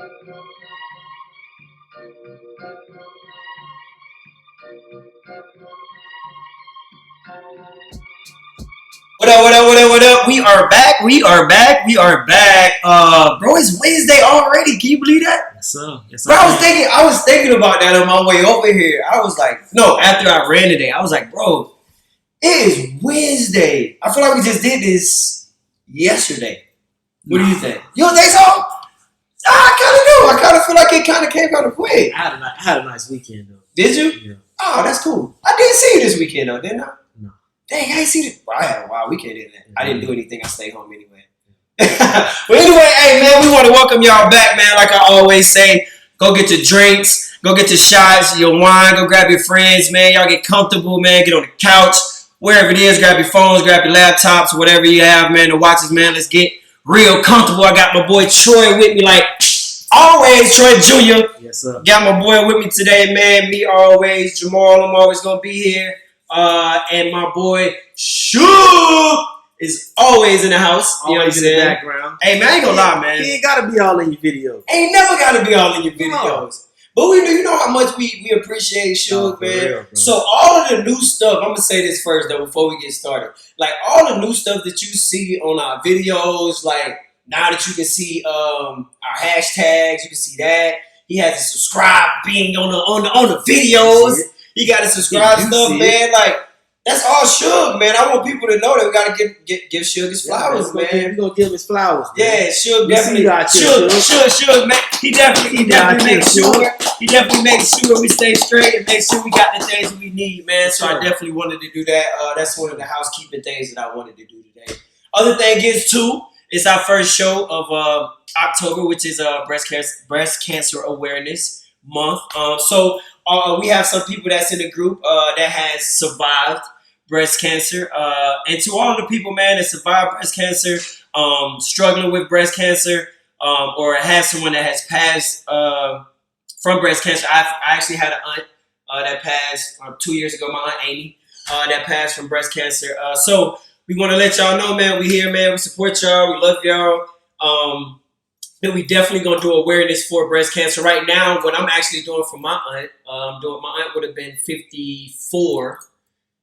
What up, what up, what up, what up? We are back. We are back. We are back. Bro, it's Wednesday already. Can you believe that? Yes, sir. Yes, sir. Bro, I was thinking about that on my way over here. I was like, no, after I ran today, I was like, bro, it is Wednesday. I feel like we just did this yesterday. What do you think? You don't think so? I kind of do. I kind of feel like it kind of came kind of quick. I had a nice weekend though. Did you? Yeah. Oh, that's cool. I didn't see you this weekend though, didn't I? No. Dang, I ain't seen it. Well, I had a wild weekend, didn't I? I didn't do anything. I stayed home anyway. But anyway, hey man, we want to welcome y'all back, man. Like I always say, go get your drinks, go get your shots, your wine, go grab your friends, man. Y'all get comfortable, man. Get on the couch, wherever it is. Grab your phones, grab your laptops, whatever you have, man. The watches, man. Let's get real comfortable. I got my boy Troy with me, like always. Troy Jr. Yes, sir. Got my boy with me today, man. Me always. Jamal, I'm always gonna be here. And my boy Shook is always in the house. You know what I'm saying? In the background. Hey man, I ain't gonna lie, man. He ain't gotta be all in your videos. Ain't never gotta be all in your videos. No. But you know how much we appreciate Shook, man. Real, so all of the new stuff, I'm gonna say this first though before we get started. Like all the new stuff that you see on our videos, like now that you can see our hashtags, you can see that. He has a subscribe being on the videos. He got to subscribe stuff, man. Like that's all Suge, man. I want people to know that we gotta give Suge his flowers, man. We gonna give him his flowers, man. Yeah, Suge definitely. Suge, man. He definitely makes sure we stay straight and make sure we got the things we need, man. So I definitely wanted to do that. That's one of the housekeeping things that I wanted to do today. Other thing is too, it's our first show of October, which is breast cancer awareness month. So we have some people that's in the group that has survived breast cancer. And to all the people, man, that survived breast cancer, struggling with breast cancer, or have someone that has passed from breast cancer. I actually had an aunt that passed 2 years ago, my Aunt Amy, that passed from breast cancer. So we want to let y'all know, man, we here, man. We support y'all. We love y'all. And we definitely gonna do awareness for breast cancer. Right now, what I'm actually doing for my aunt, my aunt would have been 54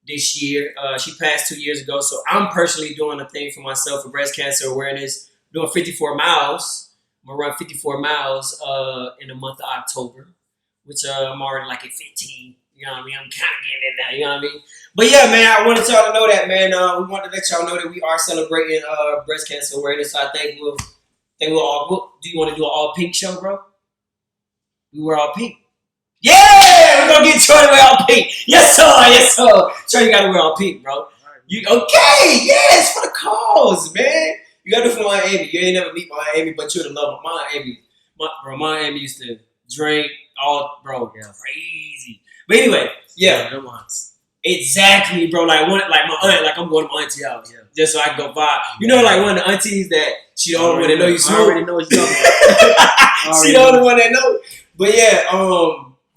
this year. She passed 2 years ago, so I'm personally doing a thing for myself for breast cancer awareness. Doing 54 miles. I'm gonna run 54 miles in the month of October, which I'm already like at 15. You know what I mean? I'm kind of getting in there. You know what I mean? But yeah, man, I wanted y'all to know that, man. We wanted to let y'all know that we are celebrating breast cancer awareness. So I think we'll all. Do you want to do an all pink show, bro? We wear all pink. Yeah, we're gonna get Troy to wear all pink. Yes, sir. Yes, sir. Troy, you gotta wear all pink, bro. You okay? Yes, for the cause, man. You gotta do it for my Aunt Amy. You ain't never meet my Aunt Amy, but you're the love of my Aunt Amy. My Aunt Amy used to drink all, bro, crazy. But anyway, yeah. Exactly, bro. Like my aunt, like I'm going to my auntie's house just so I can go vibe. You know, like one of the aunties that she the only one that know you smoke. I already know what you're talking about. She the only one that know. But yeah,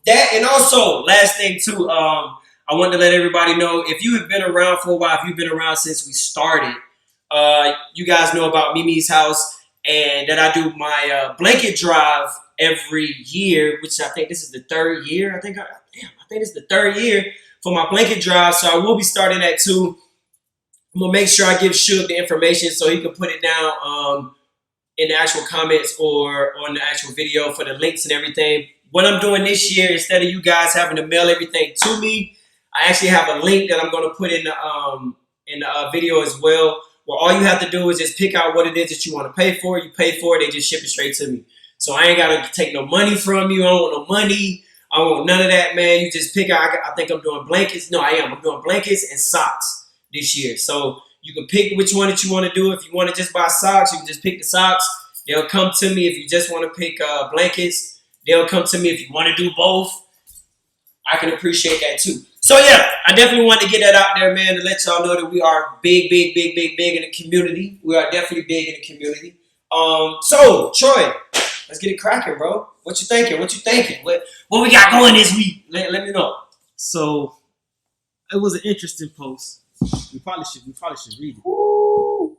that and also last thing too. I wanted to let everybody know, if you have been around for a while, if you've been around since we started, you guys know about Mimi's house and that I do my blanket drive every year, which I think this is the third year. I think this is the third year for my blanket drive, so I will be starting that too. I'm gonna make sure I give Suge the information so he can put it down in the actual comments or on the actual video for the links and everything. What I'm doing this year, instead of you guys having to mail everything to me, I actually have a link that I'm gonna put in the video as well. Well, all you have to do is just pick out what it is that you want to pay for. You pay for it, they just ship it straight to me. So I ain't gotta take no money from you. I don't want no money. I don't want none of that, man. You just pick out. I think I'm doing blankets. No, I am. I'm doing blankets and socks this year. So you can pick which one that you want to do. If you want to just buy socks, you can just pick the socks. They'll come to me. If you just want to pick blankets, they'll come to me. If you want to do both, I can appreciate that too. So yeah, I definitely want to get that out there, man, to let y'all know that we are big in the community. We are definitely big in the community. So Troy, let's get it cracking, bro. What you thinking? What we got going this week? Let me know. So it was an interesting post. We probably should read it. Woo.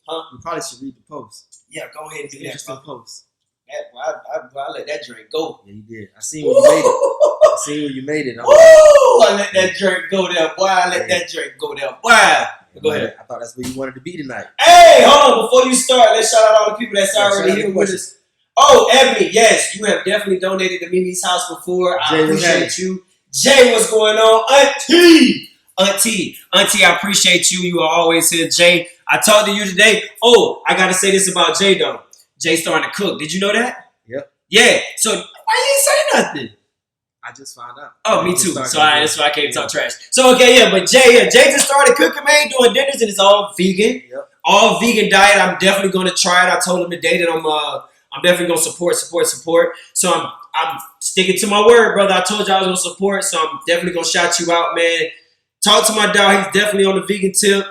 Huh? We probably should read the post. Yeah, go ahead and do that. Interesting post. I let that drink go. Yeah, you did. I seen when you made it. I seen when you made it. I let that drink go there, boy. I let that drink go there, boy. Go ahead. I thought that's where you wanted to be tonight. Hey, hold on. Before you start, let's shout out all the people that's already here with us. Oh, Ebony, yes, you have definitely donated to Mimi's house before. I appreciate you. Jay, what's going on? Auntie, I appreciate you. You are always here, Jay. I talked to you today. Oh, I got to say this about Jay, though. Jay starting to cook. Did you know that? Yep. Yeah. So why you ain't say nothing? I just found out. Oh, me too. So that's why I can't talk trash. So, okay, yeah, but Jay just started cooking, man, doing dinners, and it's all vegan. Yep. All vegan diet. I'm definitely going to try it. I told him today that I'm definitely going to support. So I'm sticking to my word, brother. I told you I was going to support, so I'm definitely going to shout you out, man. Talk to my dog. He's definitely on the vegan tip.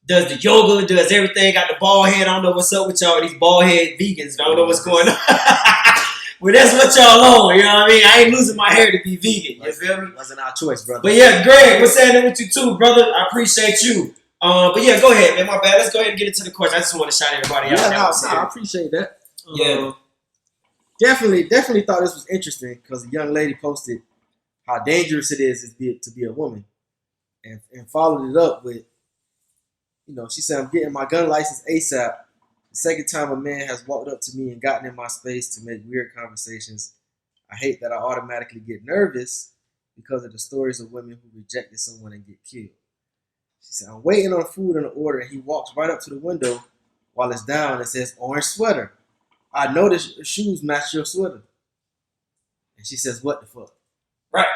Does the yoga, does everything. Got the bald head. I don't know what's up with y'all, these bald head vegans. I don't know what's going on. Well, that's what y'all on. You know what I mean? I ain't losing my hair to be vegan. You feel me? Wasn't our choice, brother. But yeah, Greg, what's happening with you too, brother? I appreciate you. But yeah, go ahead, man. My bad. Let's go ahead and get into the question. I just want to shout everybody out. I appreciate that. Definitely thought this was interesting because a young lady posted how dangerous it is to be a woman, and followed it up with, she said, "I'm getting my gun license ASAP. The second time a man has walked up to me and gotten in my space to make weird conversations. I hate that I automatically get nervous because of the stories of women who rejected someone and get killed." She said, "I'm waiting on food in the order and he walks right up to the window while it's down and says, 'Orange sweater. I noticed your shoes match your sweater.'" And she says, "What the fuck?" Right.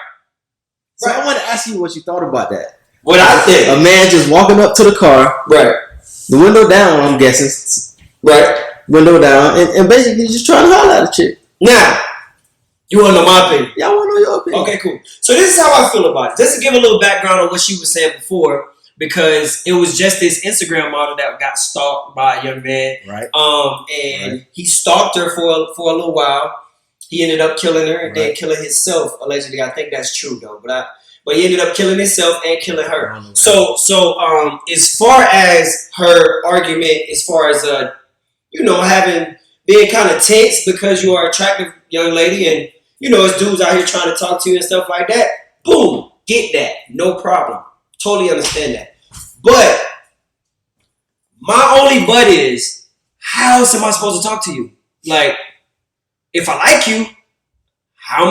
So I want to ask you what you thought about that. What I think. A man just walking up to the car. Right. The window down, I'm guessing. Right. Window down. And basically just trying to holler at a chick. Now, you want to know my opinion? Yeah, I want to know your opinion. Okay, cool. So this is how I feel about it. Just to give a little background on what she was saying before, because it was just this Instagram model that got stalked by a young man. Right. And he stalked her for a little while. He ended up killing her and then killing himself, allegedly. I think that's true though. But he ended up killing himself and killing her. So as far as her argument, as far as being kind of tense because you are an attractive young lady and it's dudes out here trying to talk to you and stuff like that. Boom, get that, no problem. Totally understand that. But my only but is, how else am I supposed to talk to you? Like, if I like you, how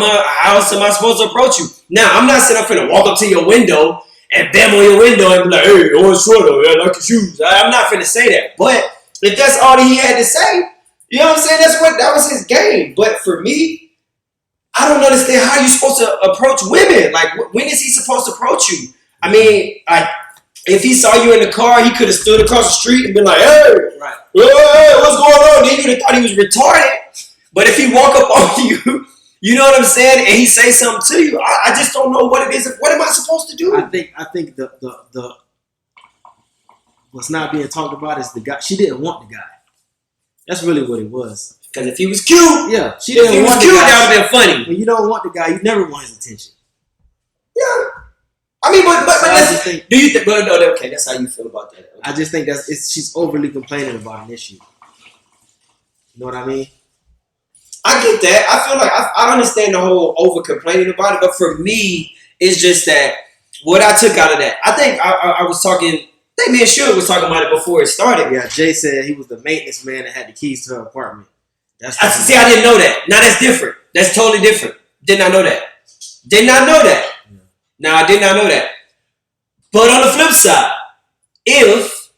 else am I supposed to approach you? Now, I'm not saying I'm finna walk up to your window and bam on your window and be like, "Hey, orange sweater, I like your shoes." I'm not finna say that. But if that's all that he had to say, you know what I'm saying? That was his game. But for me, I don't understand how you're supposed to approach women. Like, when is he supposed to approach you? I mean, if he saw you in the car, he could have stood across the street and been like, "Hey, right. Hey, what's going on?" Then you'd have thought he was retarded. But if he walk up on you, you know what I'm saying, and he say something to you, I just don't know what it is. What am I supposed to do? I think the what's not being talked about is the guy. She didn't want the guy. That's really what it was. Because if he was cute, yeah, she didn't want the guy. That would have been funny. When you don't want the guy, you never want his attention. Yeah. I mean, but do you think? But no, okay, that's how you feel about that. Okay. I just think she's overly complaining about an issue. You know what I mean? I get that. I feel like I understand the whole over complaining about it, but for me, it's just that what I took out of that. I think I was talking. I think me and Suge was talking about it before it started. Yeah, Jay said he was the maintenance man that had the keys to her apartment. I didn't know that. Now that's different. That's totally different. Did not know that. Yeah. Now I did not know that. But on the flip side, if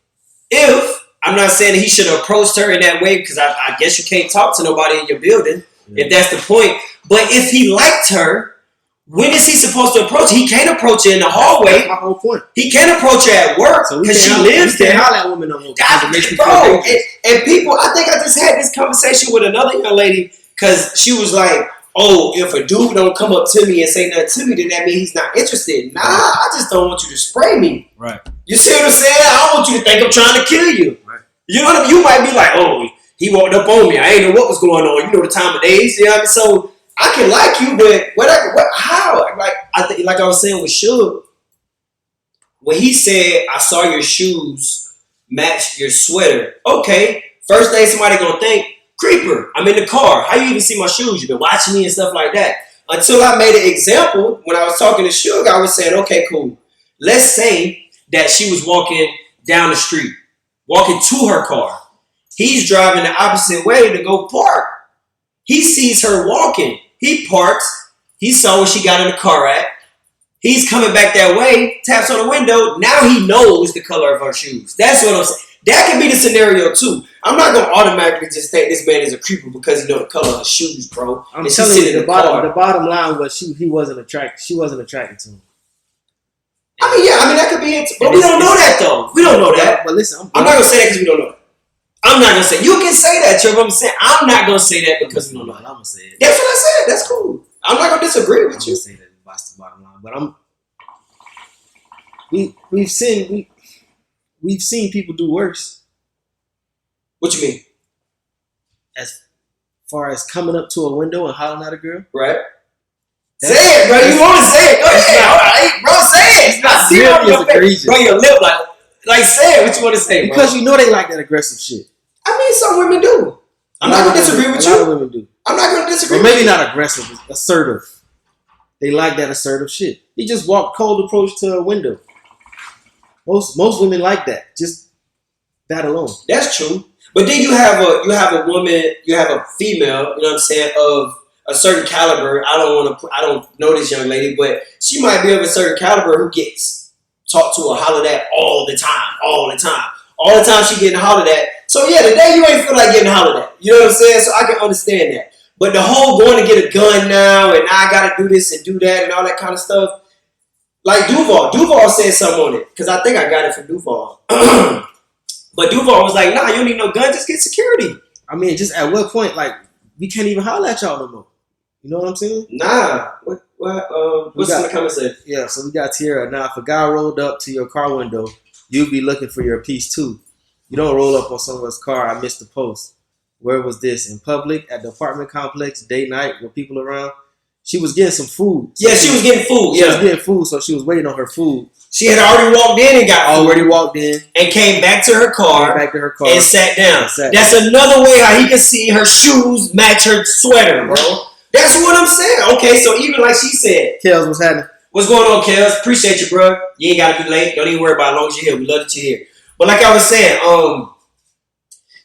I'm not saying that he should have approached her in that way, because I guess you can't talk to nobody in your building, if that's the point. But if he liked her, when is he supposed to approach her? He can't approach her in the hallway. That's my whole point. He can't approach her at work because she lives there. Can't holler at women no more. Bro, and people, I think I just had this conversation with another young lady because she was like, "Oh, if a dude don't come up to me and say nothing to me, then that means he's not interested." Nah, I just don't want you to spray me. Right. You see what I'm saying? I don't want you to think I'm trying to kill you. Right. You know what I mean? You might be like, "Oh, he walked up on me. I ain't know what was going on." You know the time of days. You know what I mean? So I can like you, but how? Like I think, like I was saying with Suge, when he said, "I saw your shoes match your sweater." Okay, first thing somebody gonna think, Creeper, I'm in the car. How you even see my shoes? You've been watching me and stuff like that. Until I made an example, when I was talking to Suge, I was saying, okay, cool. Let's say that she was walking down the street, walking to her car. He's driving the opposite way to go park. He sees her walking. He parks. He saw where she got in the car at. He's coming back that way, taps on the window. Now he knows the color of her shoes. That's what I'm saying. That can be the scenario too. I'm not gonna automatically just think this man is a creeper because he know the color of her shoes, bro. I'm telling you, the bottom line was she wasn't attracted. She wasn't attracted to him. I mean, that could be it. But we don't know that though. We don't know that. But listen, I'm not gonna say that because we don't know that. I'm not gonna say you can say that, Trevor. I'm saying I'm not gonna say that because we don't know that. I'm gonna say it. That's what I said. That's cool. I'm not gonna disagree with you. I'm gonna say that. That's the bottom line. But we've seen people do worse. What you mean? As far as coming up to a window and hollering at a girl, right? Say it, bro. You want to say it? Go ahead. All right, bro. Say it. I see it on your face, bro. Your lip, like say it. What you want to say? Because you know they like that aggressive shit. I mean, some women do. I'm not gonna disagree with you. A lot of women do. I'm not gonna disagree. Or maybe not aggressive, assertive. They like that assertive shit. He just walked cold approach to a window. Most women like that. Just that alone. That's true. But then you have a woman, you have a female, you know what I'm saying, of a certain caliber. I don't know this young lady, but she might be of a certain caliber who gets talked to or hollered at all the time. All the time she getting hollered at. So yeah, today you ain't feel like getting hollered at. You know what I'm saying? So I can understand that. But the whole going to get a gun now and now I got to do this and do that and all that kind of stuff. Like Duval said something on it because I think I got it from Duval. But Duval was like, nah, you don't need no gun, just get security. I mean, just at what point, like, we can't even holler at y'all no more. You know what I'm saying? Nah. What's in the comment section? Yeah, so we got Tierra. Now, if a guy rolled up to your car window, you'd be looking for your piece too. You don't roll up on someone's car. I missed the post. Where was this? In public, at the apartment complex, date night, with people around? She was getting some food. So she was getting food. She was getting food, so she was waiting on her food. She had already walked in and got food. Walked in. And came back to her car. And sat down. That's another way how he can see her shoes match her sweater, bro. That's what I'm saying. Okay, so even like she said. Kels, what's happening? What's going on, Kels? Appreciate you, bro. You ain't got to be late. Don't even worry about it as long as you're here. We love that you're here. But like I was saying,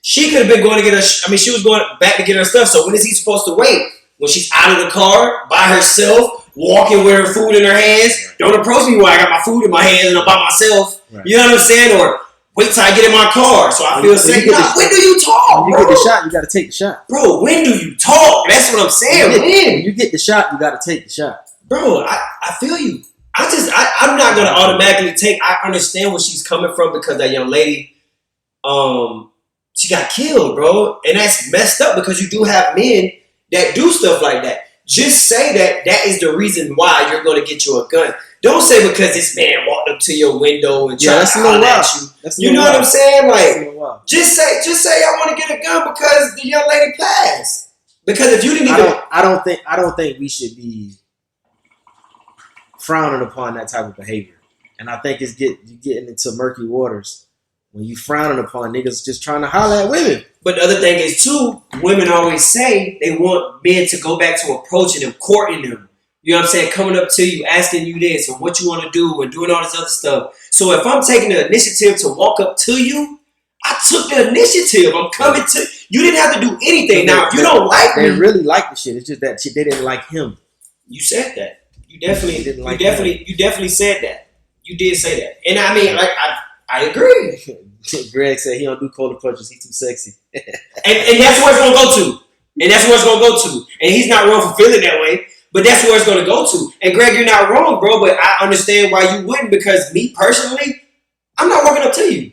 she could have been going to get her. She was going back to get her stuff. So when is he supposed to wait? When she's out of the car by herself, walking with her food in her hands. Don't approach me while I got my food in my hands and I'm by myself. Right. You know what I'm saying? Or wait till I get in my car so I feel safe. When do you talk? When you get the shot, you got to take the shot. Bro, when do you talk? That's what I'm saying. When you get the shot, you got to take the shot. Bro, I feel you. I'm not going to automatically take. I understand where she's coming from because that young lady, she got killed, bro. And that's messed up because you do have men that do stuff like that. Just say that is the reason why you're going to get you a gun. Don't say because this man walked up to your window and tried to holler at you. You know what I'm saying? Like, just say I want to get a gun because the young lady passed. Because if you didn't even, I don't think we should be frowning upon that type of behavior. And I think you're getting into murky waters when you frowning upon niggas just trying to holler at women. But the other thing is, too, women always say they want men to go back to approaching them, courting them. You know what I'm saying? Coming up to you, asking you this and what you want to do and doing all this other stuff. So if I'm taking the initiative to walk up to you, I took the initiative. I'm coming to you. Didn't have to do anything. Now, if you don't like me. They really like the shit. It's just that they didn't like him. You said that. You definitely didn't like him. You definitely said that. You did say that. And I mean, like, I agree. Greg said he don't do cold approaches. He's too sexy. and that's where it's going to go to. And that's where it's going to go to. And he's not wrong for feeling that way. But that's where it's going to go to. And Greg, you're not wrong, bro. But I understand why you wouldn't. Because me, personally, I'm not walking up to you.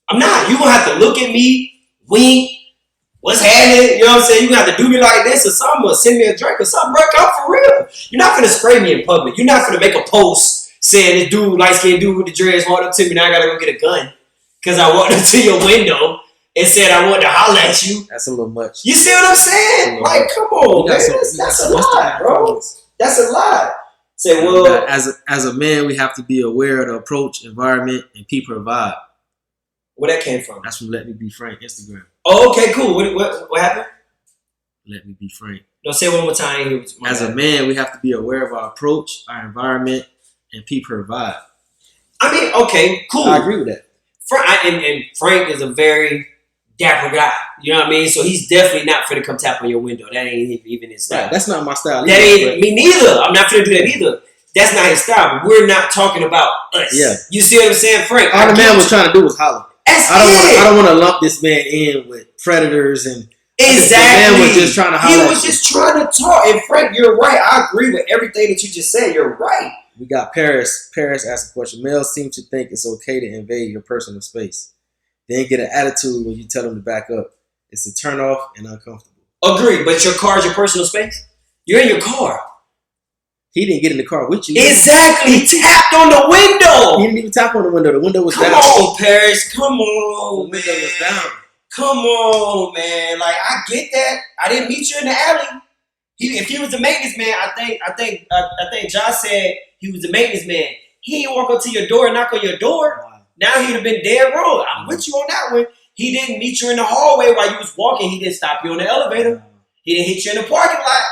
I'm not. You're going to have to look at me, wink. What's happening? You know what I'm saying? You're going to have to do me like this or something. Or send me a drink or something. Bro, come for real. You're not going to spray me in public. You're not going to make a post saying this dude, light-skinned dude with the dreads, walked up to me. Now I got to go get a gun. Because I walked up to your window and said I wanted to holler at you. That's a little much. You see what I'm saying? Like, come on, man. That's a lot, bro. That's a lot. Say, well, as a man, we have to be aware of the approach, environment, and people vibe. Where that came from? That's from Let Me Be Frank Instagram. Oh, okay, cool. What happened? Let me be frank. No, say it one more time. As a man, we have to be aware of our approach, our environment, and peep her vibe. I mean, okay, cool. I agree with that. And Frank is a very dapper guy. You know what I mean? So he's definitely not finna come tap on your window. That ain't even his style. Right, that's not my style. That ain't me neither. I'm not finna do that either. That's not his style. But we're not talking about us. Yeah. You see what I'm saying, Frank? All the man was trying to do was holler. I don't want to lump this man in with predators and exactly. The man was just trying to holler. He was just trying to talk. And Frank, you're right. I agree with everything that you just said. You're right. We got Paris. Paris asked a question. Males seem to think it's okay to invade your personal space. Then get an attitude when you tell them to back up. It's a turnoff and uncomfortable. Agree, but your car is your personal space. You're in your car. He didn't get in the car with you. Exactly. He tapped on the window. He didn't even tap on the window. The window was down. Come on, Paris. Come on, the window was down. Come on, man. Like, I get that. I didn't meet you in the alley. If he was the maintenance man, I think Josh said he was the maintenance man. He didn't walk up to your door and knock on your door. Wow. Now he'd have been dead wrong. I'm with you on that one. He didn't meet you in the hallway while you was walking. He didn't stop you on the elevator. He didn't hit you in the parking lot.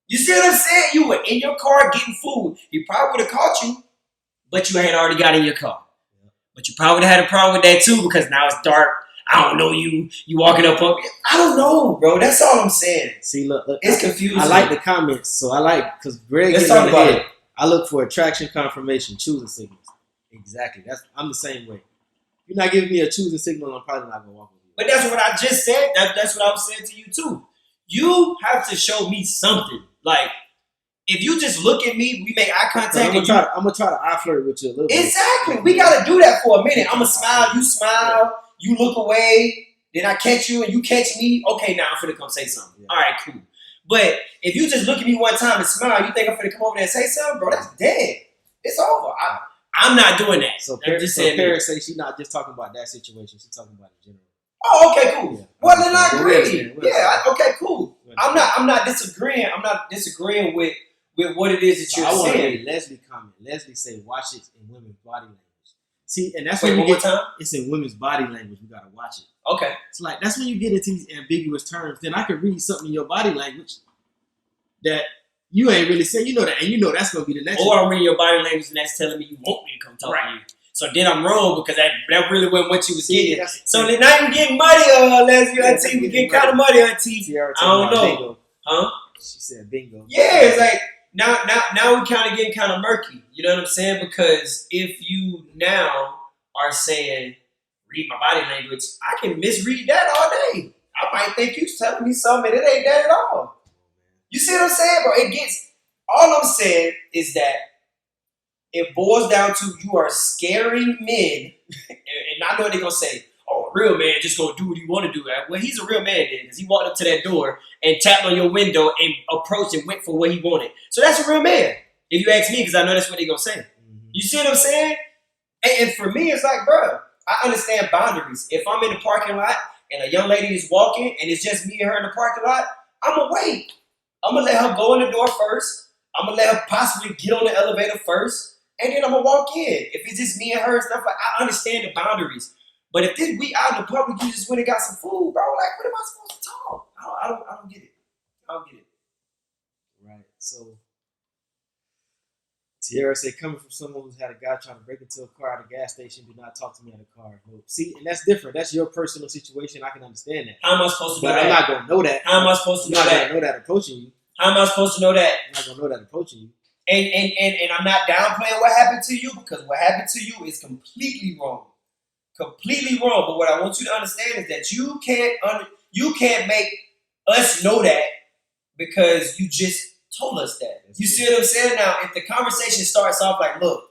You see what I'm saying? You were in your car getting food. He probably would have caught you, but you had already got in your car. But you probably would have had a problem with that too because now it's dark. I don't know you. You walking up. I don't know, bro. That's all I'm saying. See, look. It's confusing. I like the comments, so I like because Greg. Let's talk about it. I look for attraction, confirmation, choosing signals. Exactly. I'm the same way. If you're not giving me a choosing signal, I'm probably not gonna walk with you. But that's what I just said. That's what I was saying to you too. You have to show me something. Like, if you just look at me, we make eye contact. I'm gonna try to eye flirt with you a little bit. Exactly. We gotta do that for a minute. I'm gonna smile. You smile. You look away. Then I catch you and you catch me. Okay, now I'm finna come say something. Yeah. All right, cool. But if you just look at me one time and smile, you think I'm finna come over there and say something, bro? That's dead. It's over. I'm not doing that. So Paris say she's not just talking about that situation. She's talking about it in general. Oh, okay, cool. Yeah. Well, then I agree. Okay, cool. I'm not disagreeing. I'm not disagreeing with what it is that you're saying. I want to hear Leslie comment. Leslie say, "Watch it in women's body language." See, and that's when you get time. It's in women's body language. You gotta watch it. Okay. It's like that's when you get into these ambiguous terms. Then I can read something in your body language that you ain't really saying. You know that, and you know that's gonna be the next. Or I'm reading your body language, and that's telling me you want me to come talk to you. So then I'm wrong because that really wasn't what you was getting. So then now you're getting muddy, Leslie. Auntie, we getting kind of muddy, Auntie. I don't know. Bingo. Huh? She said bingo. Yeah, it's like now we kind of getting kind of murky. You know what I'm saying? Because if you now are saying read my body language, I can misread that all day. I might think you telling me something and it ain't that at all. You see what I'm saying, bro? All I'm saying is that it boils down to you are scaring men, and I know what they're gonna say. Oh, a real man just gonna do what he want to do. Well, he's a real man then, because he walked up to that door and tapped on your window and approached and went for what he wanted. So that's a real man, if you ask me, because I know that's what they're gonna say. Mm-hmm. You see what I'm saying? And for me, it's like, bro, I understand boundaries. If I'm in the parking lot and a young lady is walking and it's just me and her in the parking lot, I'm gonna wait. I'm gonna let her go in the door first. I'm gonna let her possibly get on the elevator first. And then I'm gonna walk in. If it's just me and her and stuff, like I understand the boundaries. But if we out in the public, you just went and got some food, bro. Like, what am I supposed to talk? I don't get it. I don't get it. Right. So Tierra said, coming from someone who's had a guy trying to break into a car at a gas station, do not talk to me at a car. No. See, and that's different. That's your personal situation. I can understand that. How am I supposed to know that? I'm not gonna know that. How am I supposed to know that? I'm not gonna know that approaching you. How am I supposed to know that? I'm not gonna know that approaching you. And I'm not downplaying what happened to you, because what happened to you is completely wrong. Completely wrong. But what I want you to understand is that you can't make us know that because you just told us that. You see what I'm saying? Now, if the conversation starts off like, look,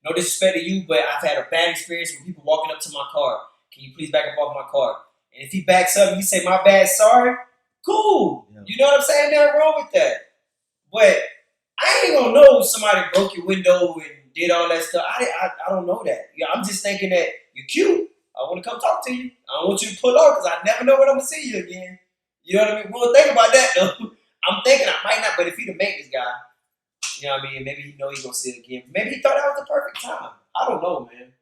no disrespect to you, but I've had a bad experience with people walking up to my car. Can you please back up off my car? And if he backs up and you say, my bad, sorry, cool. Yeah. You know what I'm saying? Nothing wrong with that. But I ain't gonna know somebody broke your window and did all that stuff. I don't know that. Yeah, I'm just thinking that you're cute. I want to come talk to you. I don't want you to pull off because I never know when I'm gonna see you again. You know what I mean? We'll think about that though. I'm thinking I might not, but if he the maintenance guy, you know what I mean? Maybe he know he's gonna see it again. Maybe he thought that was the perfect time. I don't know, man.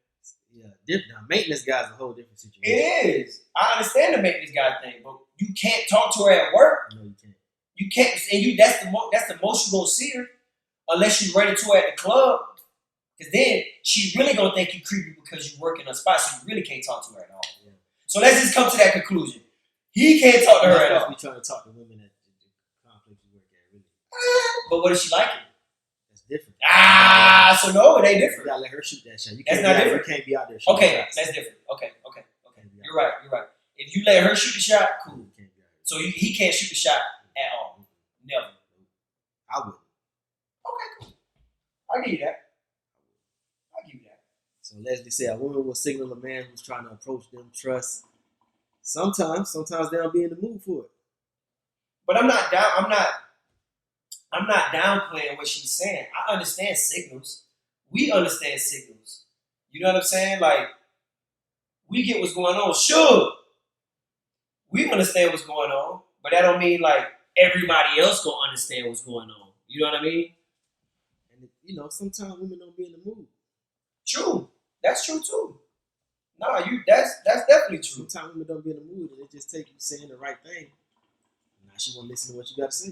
Now, maintenance guy is a whole different situation. It is. I understand the maintenance guy thing, but you can't talk to her at work. No, you can't. You can't, and that's the most you gonna see her, unless you run into her at the club. Because then she really gonna think you creepy because you work in a spot, so you really can't talk to her at all. Yeah. So let's just come to that conclusion. He can't talk to her at all. Be trying to talk to women at the conflict you work at, really. But what if she like it? That's different. So no, it ain't different. You gotta let her shoot that shot. That's not different. You can't be out there shooting shots. That's different. Okay. You're right. If you let her shoot the shot, cool. So he can't shoot the shot at all. Never. I would. Okay, cool. I'll give you that. So Leslie said a woman will signal a man who's trying to approach them trust. Sometimes they don't be in the mood for it. But I'm not downplaying what she's saying. I understand signals. We understand signals. You know what I'm saying? Like, we get what's going on. Sure. We understand what's going on, but that don't mean like everybody else gonna understand what's going on. You know what I mean? And sometimes women don't be in the mood. True. That's true too. No, that's definitely true. Sometimes women don't be in the mood, and it just take you saying the right thing. Now she won't listen to what you got to say.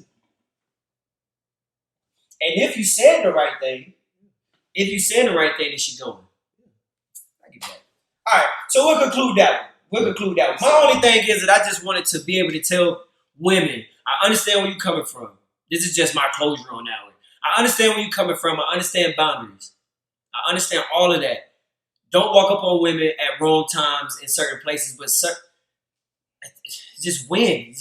And if you said the right thing, then she going. I get that. All right, so we'll conclude that one. My only thing is that I just wanted to be able to tell women, I understand where you're coming from. This is just my closure on that one. I understand where you're coming from. I understand boundaries. I understand all of that. Don't walk up on women at wrong times in certain places, but just when.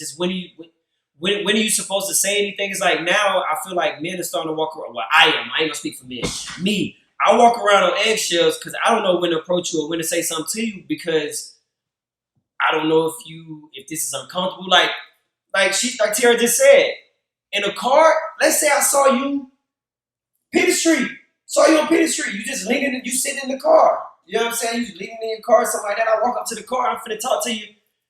When are you supposed to say anything? It's like now I feel like men are starting to walk around. Well, I ain't gonna speak for men. Me, I walk around on eggshells because I don't know when to approach you or when to say something to you because I don't know if this is uncomfortable. Like Tara just said, in a car. Let's say I saw you, Peter Street. Saw you on Peter Street. You just leaning, you sitting in the car. You know what I'm saying? You leaning in your car, something like that. I walk up to the car. I'm finna talk to you.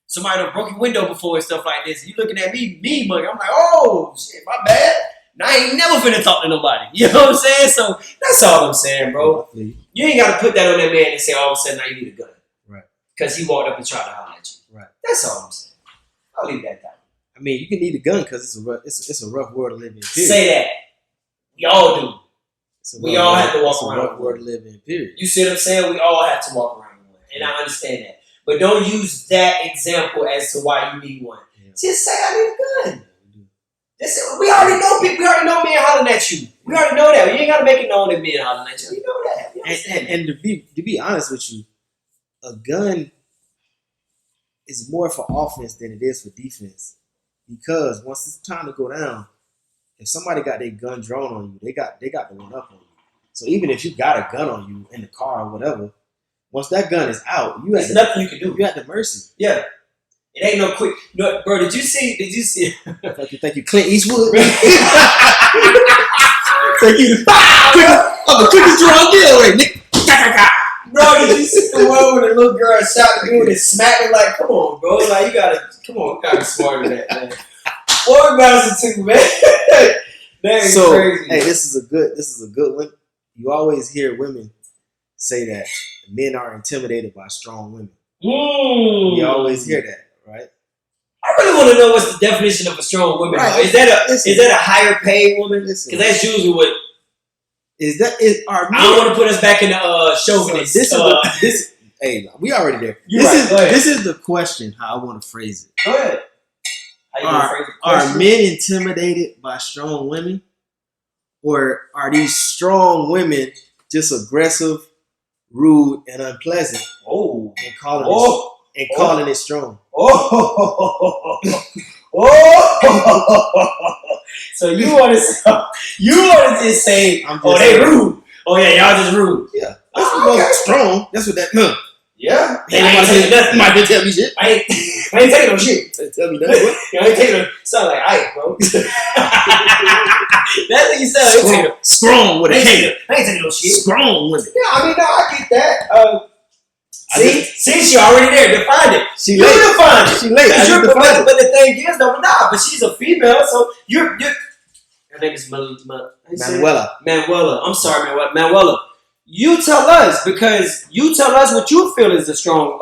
Somebody done broke your window before and stuff like this. You looking at me, muggy. I'm like, oh, shit, my bad. Now I ain't never finna talk to nobody. You know what I'm saying? So that's all I'm saying, bro. You ain't got to put that on that man and say all of a sudden now you need a gun. Right. Because he walked up and tried to holler at you. Right. That's all I'm saying. I'll leave that down. I mean, you can need a gun because it's a rough world to live in. Period. Say that. We all do. We all have to walk around. It's a rough world to live in, period. You see what I'm saying? We all have to walk around one. And I understand that. But don't use that example as to why you need one. Yeah. Just say I need a gun. We already know people. We already know men hollering at you. We already know that. You ain't got to make it known that men hollering at you. We know that. And to be honest with you, a gun is more for offense than it is for defense. Because once it's time to go down, if somebody got their gun drawn on you, they got the one up on you. So even if you got a gun on you in the car or whatever, once that gun is out, there's nothing you can do. You at the mercy. Yeah. It ain't no quick. No, bro, did you see? Thank you, Clint Eastwood. Thank you. I'm the quickest drawn deal right, Nick. Bro, did you see the one where the little girl shot the dude and smacked him? Like, come on, bro. Like, you gotta be smarter than that, man. What about it too, man? That is crazy. Hey, this is a good one. You always hear women say that men are intimidated by strong women. You always hear that, right? I really want to know what's the definition of a strong woman. Right. Is that a higher paid woman? Because that's usually what. I don't want to put us back in the chauvinist. Hey, we already there. This is the question. How I want to phrase it. Go ahead. Are men intimidated by strong women, or are these strong women just aggressive, rude, and unpleasant? And calling it strong. So you want to just say, they rude. Oh yeah, y'all just rude. Yeah, that's strong. That's what that. Yeah. Might be tell me shit. I ain't taking no shit. Tell me nothing. I ain't taking no. Sound like Ike, bro. That's what you said. Strong with a K. I ain't taking no shit. Strong with it. Yeah, I mean, no, I get that. See, she already there. Define it. She defined it. She late. But the thing is, though, but she's a female, so you're. Her name is Manuela. Manuela. I'm sorry, Manuela. You tell us because you tell us what you feel is a strong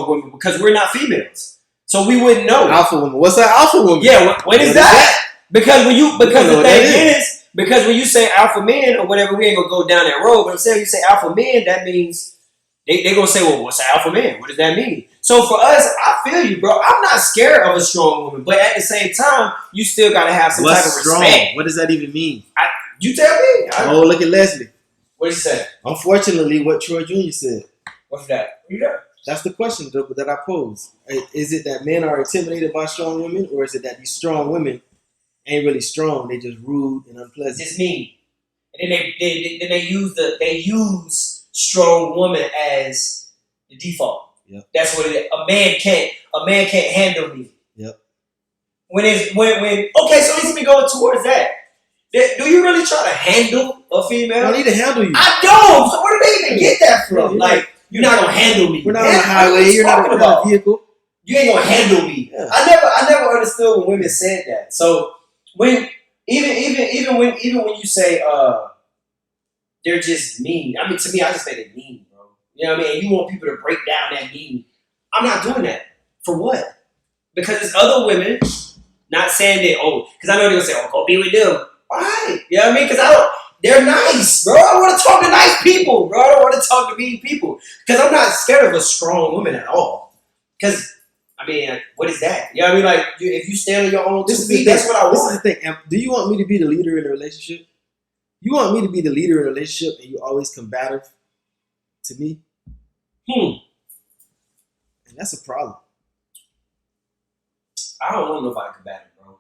woman because we're not females, so we wouldn't know. Alpha woman. What's that alpha woman? Yeah, what is that? Because when the thing is, because when you say alpha men or whatever, we ain't gonna go down that road. But I'm saying you say alpha men, that means they gonna say, well, what's an alpha man? What does that mean? So for us, I feel you, bro. I'm not scared of a strong woman, but at the same time, you still gotta have some type of respect. What does that even mean? You tell me. Look at Leslie. What did he say? Unfortunately, what Troy Jr. said. What's that? What you got? That's the question that I pose. Is it that men are intimidated by strong women, or is it that these strong women ain't really strong? They just rude and unpleasant. Just mean. And then they use strong woman as the default. Yep. That's what it is. A man can't handle me. Yep. Okay, so let's be going towards that. Do you really try to handle a female? I need to handle you. I don't. So where do they even get that from? You're not gonna handle me. We're not on the highway. You're not in a vehicle. You ain't gonna handle me. Yeah. I never understood when women said that. So when even when you say they're just mean. I mean, to me, I just say they're mean, bro. You know what I mean? And you want people to break down that mean. I'm not doing that. For what? Because there's other women not saying that, because I know they're gonna say, go be with them. All right. You know what I mean? Because they're nice, bro. I want to talk to nice people, bro. I don't want to talk to mean people. Because I'm not scared of a strong woman at all. Because, I mean, what is that? You know what I mean? Like, if you stand on your own 2 feet, that's what I want. This is the thing. Do you want me to be the leader in a relationship? You want me to be the leader in a relationship and you always combative to me? And that's a problem. I don't want nobody combative, bro.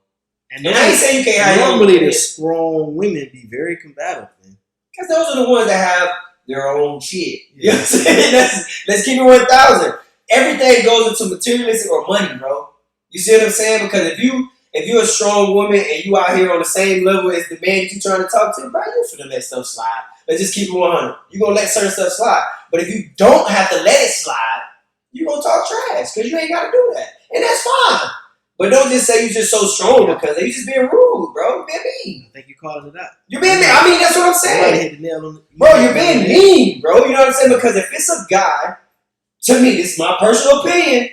And I ain't saying you can't have normally the strong women be very combative, man. Because those are the ones that have their own shit. You know what I'm saying? Let's keep it 1,000. Everything goes into materialistic or money, bro. You see what I'm saying? Because if you're a strong woman and you out here on the same level as the man that you're trying to talk to, bro, you finna let stuff slide. Let's just keep it 100. You're gonna let certain stuff slide. But if you don't have to let it slide, you're gonna talk trash because you ain't gotta do that. And that's fine. But don't just say you're just so strong because you just being rude, bro. You're being mean. I think you're calling it out. You're being mean. I mean, that's what I'm saying. Hit the nail on bro, you're being mean, bro. You know what I'm saying? Because if it's a guy, to me, this is my personal opinion.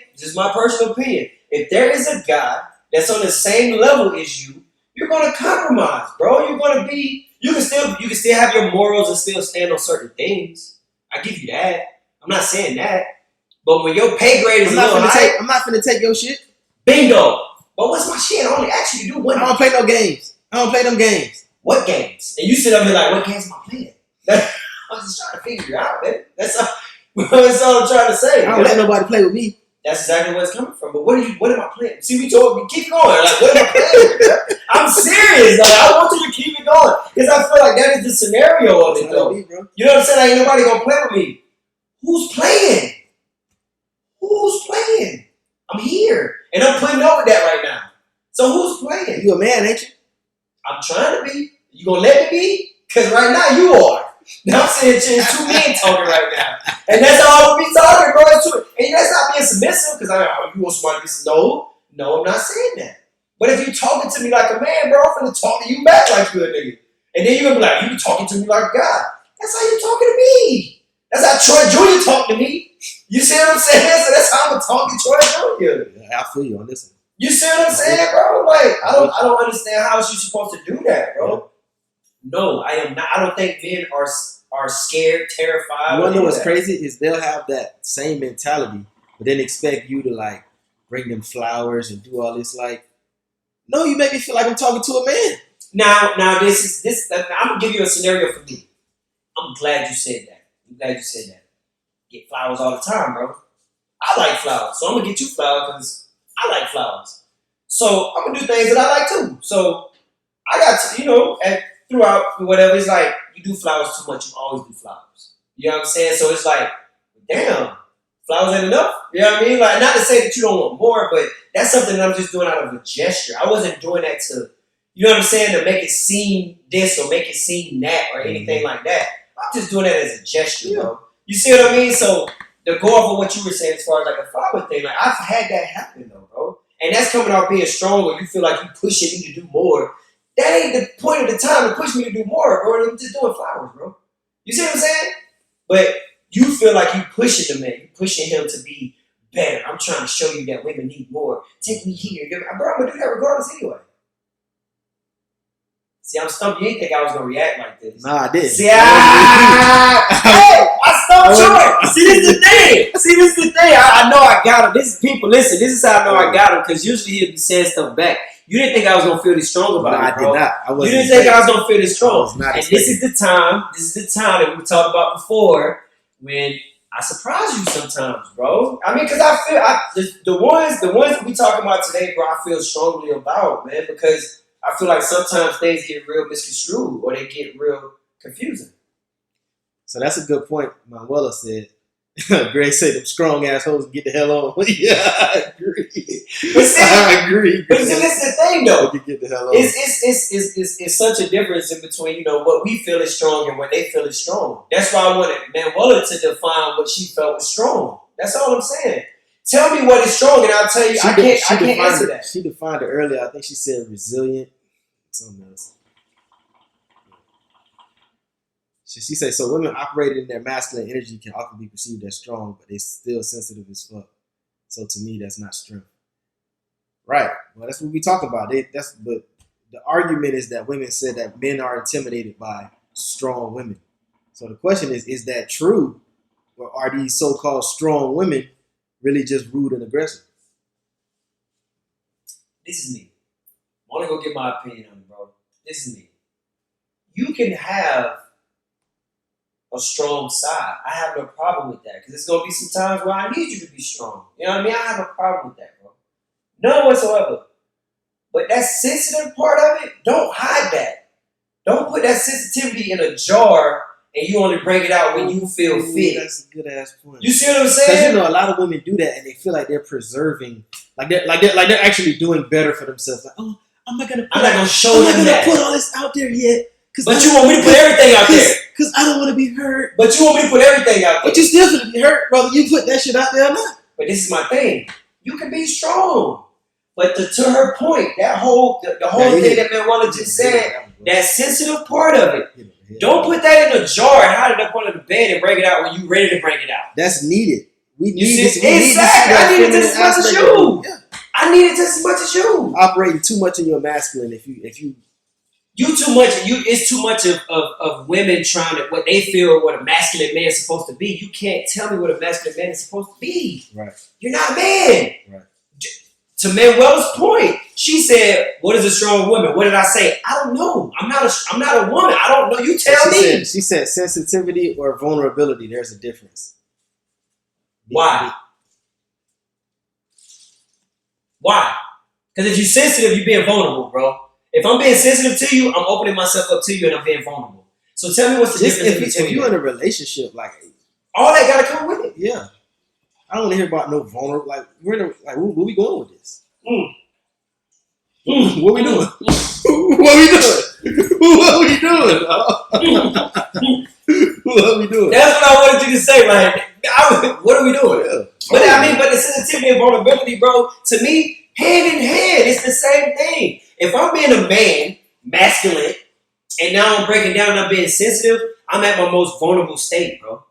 If there is a guy that's on the same level as you, you're gonna compromise, bro. You're gonna be. You can still have your morals and still stand on certain things. I give you that. I'm not saying that. But when your pay grade is I'm not finna take your shit. Bingo. But what's my shit? I only ask you to do one. I don't play no games. I don't play them games. What games? And you sit up here like, what games am I playing? I'm just trying to figure it out, man. That's all I'm trying to say. I don't let nobody play with me. That's exactly where it's coming from. But what am I playing? See, keep going. Like, what am I playing? I'm serious. Like, I want you to keep it going. Because I feel like that is the scenario of it, though. You know what I'm saying? Ain't nobody gonna play with me. Who's playing? I'm here. And I'm putting up with that right now. So who's playing? You a man, ain't you? I'm trying to be. You gonna let me be? Because right now you are. Now I'm saying it's two men talking right now. And that's all we be talking, bro. And that's not being submissive because you want somebody to be submissive. No, I'm not saying that. But if you talking to me like a man, bro, I'm finna talk to you back like you a nigga. And then you're gonna be like, you talking to me like a guy. That's how you talking to me. That's how Troy Jr. talk to me. You see what I'm saying? So that's how I'm gonna talk to Troy Jr. Yeah, I feel you on this one. You see what I'm saying, bro? Like, I don't understand how she's supposed to do that, bro. No, I am not. I don't think men are scared, terrified. You wanna know what's crazy is they'll have that same mentality, but then expect you to like bring them flowers and do all this. Like, no, you make me feel like I'm talking to a man. Now, this. I'm gonna give you a scenario for me. I'm glad you said that. Get flowers all the time, bro. I like flowers, so I'm gonna get you flowers because I like flowers. So I'm gonna do things that I like too. So I got to, throughout whatever, it's like you do flowers too much, you always do flowers. You know what I'm saying? So it's like, damn, flowers ain't enough. You know what I mean? Like, not to say that you don't want more, but that's something that I'm just doing out of a gesture. I wasn't doing that to, you know what I'm saying, to make it seem this or make it seem that or anything like that. I'm just doing that as a gesture, bro. You see what I mean? So to go off of what you were saying as far as like a flower thing, like I've had that happen though, bro. And that's coming off being strong or you feel like you pushing me to do more. That ain't the point of the time to push me to do more, bro. I'm just doing flowers, bro. You see what I'm saying? But you feel like you pushing the man, you pushing him to be better. I'm trying to show you that women need more. Take me here. Bro, I'm gonna do that regardless anyway. See, I'm stumped. You didn't think I was gonna react like this. Nah, I didn't. See, hey, I stumped Troy. See, this is the thing. I know I got him. This is people. Listen, this is how I know I got him, because usually he'll be saying stuff back. You didn't think I was gonna feel this strong about it, bro. I did not. You didn't think I was gonna feel this strong. And this is the time that we talked about before, when I surprise you sometimes, bro. I mean, because I feel the ones that we talking about today, bro, I feel strongly about, man, because I feel like sometimes things get real misconstrued or they get real confusing. So that's a good point. Manuela said. Gray said, "Them strong assholes get the hell on." Yeah, I agree. But see, I agree. But see, this is the thing, though. Get the hell on. It's such a difference in between, you know, what we feel is strong and what they feel is strong. That's why I wanted Manuela to define what she felt was strong. That's all I'm saying. Tell me what is strong, and I'll tell you. I can't answer that. She defined it earlier. I think she said resilient. Something else. She said, so women operating in their masculine energy can often be perceived as strong, but they're still sensitive as fuck. So to me, that's not strength. Right. Well, that's what we talk about. But the argument is that women said that men are intimidated by strong women. So the question is that true? Or are these so-called strong women really just rude and aggressive? This is me. I want to go get my opinion on it, bro. This is me. You can have a strong side. I have no problem with that, because there's going to be some times where I need you to be strong. You know what I mean? I have a problem with that, bro. None whatsoever. But that sensitive part of it, don't hide that. Don't put that sensitivity in a jar and you only bring it out when you feel fit. That's a good ass point. You see what I'm saying? Because a lot of women do that and they feel like they're preserving, like they're actually doing better for themselves. Like, oh, I'm not gonna show them that. Put all this out there yet. But you want me to put everything out there. Because I don't want to be hurt. But you want me to put everything out there. But you still gonna be hurt, brother. You put that shit out there or not. But this is my thing. You can be strong. But to her point, that whole thing that Manuela just said, that sensitive part of it, don't put that in a jar and hide it up under the bed and bring it out when you're ready to bring it out. That's needed. We need this. Exactly. I need it just as much as you. Yeah. I need it just as much as you. Operating too much in your masculine. If you too much. It's too much of women trying to what they feel what a masculine man is supposed to be. You can't tell me what a masculine man is supposed to be. Right. You're not a man. Right. To Manuela's point, she said, "What is a strong woman?" What did I say? I don't know. I'm not a woman. I don't know. You tell me. She said sensitivity or vulnerability. There's a difference. Why? Why? Because if you're sensitive, you're being vulnerable, bro. If I'm being sensitive to you, I'm opening myself up to you and I'm being vulnerable. So tell me what's the difference if you're in a relationship, like all that gotta come with it. Yeah. I don't want to hear about no vulnerable. Like we're in where we going with this? What we doing? What we doing? What we doing? What we doing? That's what I wanted you to say. Like, what are we doing? Yeah. But the sensitivity and vulnerability, bro. To me, hand in hand, it's the same thing. If I'm being a man, masculine, and now I'm breaking down and I'm being sensitive, I'm at my most vulnerable state, bro.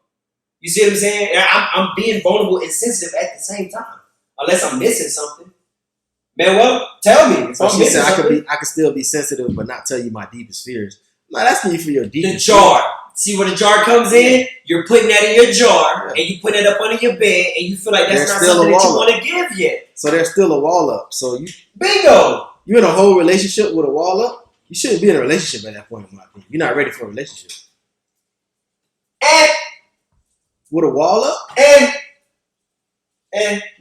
You see what I'm saying? I'm being vulnerable and sensitive at the same time, unless I'm missing something. Man, well, tell me. So she said I could still be sensitive, but not tell you my deepest fears. I'm not asking you for your deepest. The jar. See where the jar comes in? You're putting that in your jar, and you put it up under your bed, and you feel like that's not something that you want to give yet. So there's still a wall up. So you bingo. You're in a whole relationship with a wall up. You shouldn't be in a relationship at that point, in my opinion. You're not ready for a relationship. And with a wall up? And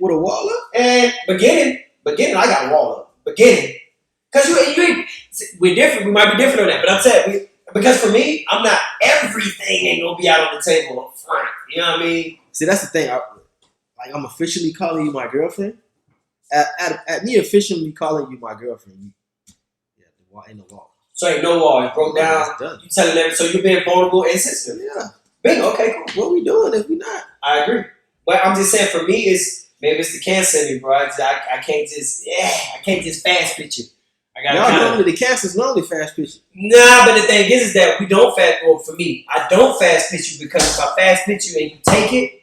with a wall up? And beginning, I got a wall up. Beginning. Because we're different. We might be different on that. But I'm saying, because for me, I'm not, everything ain't going to be out on the table up front. You know what I mean? See, that's the thing. I'm officially calling you my girlfriend. At me officially calling you my girlfriend, ain't no wall. So ain't no wall. It broke down. You telling them, so you're being vulnerable and sensitive. Yeah. Bingo. Okay, cool. What we doing if we not? I agree. But I'm just saying, for me, maybe it's the cancer in me, bro. I can't just fast picture. Normally the cancers normally fast pitch you. Nah, but the thing is that we don't fast. Well, for me, I don't fast pitch you because if I fast pitch you and you take it,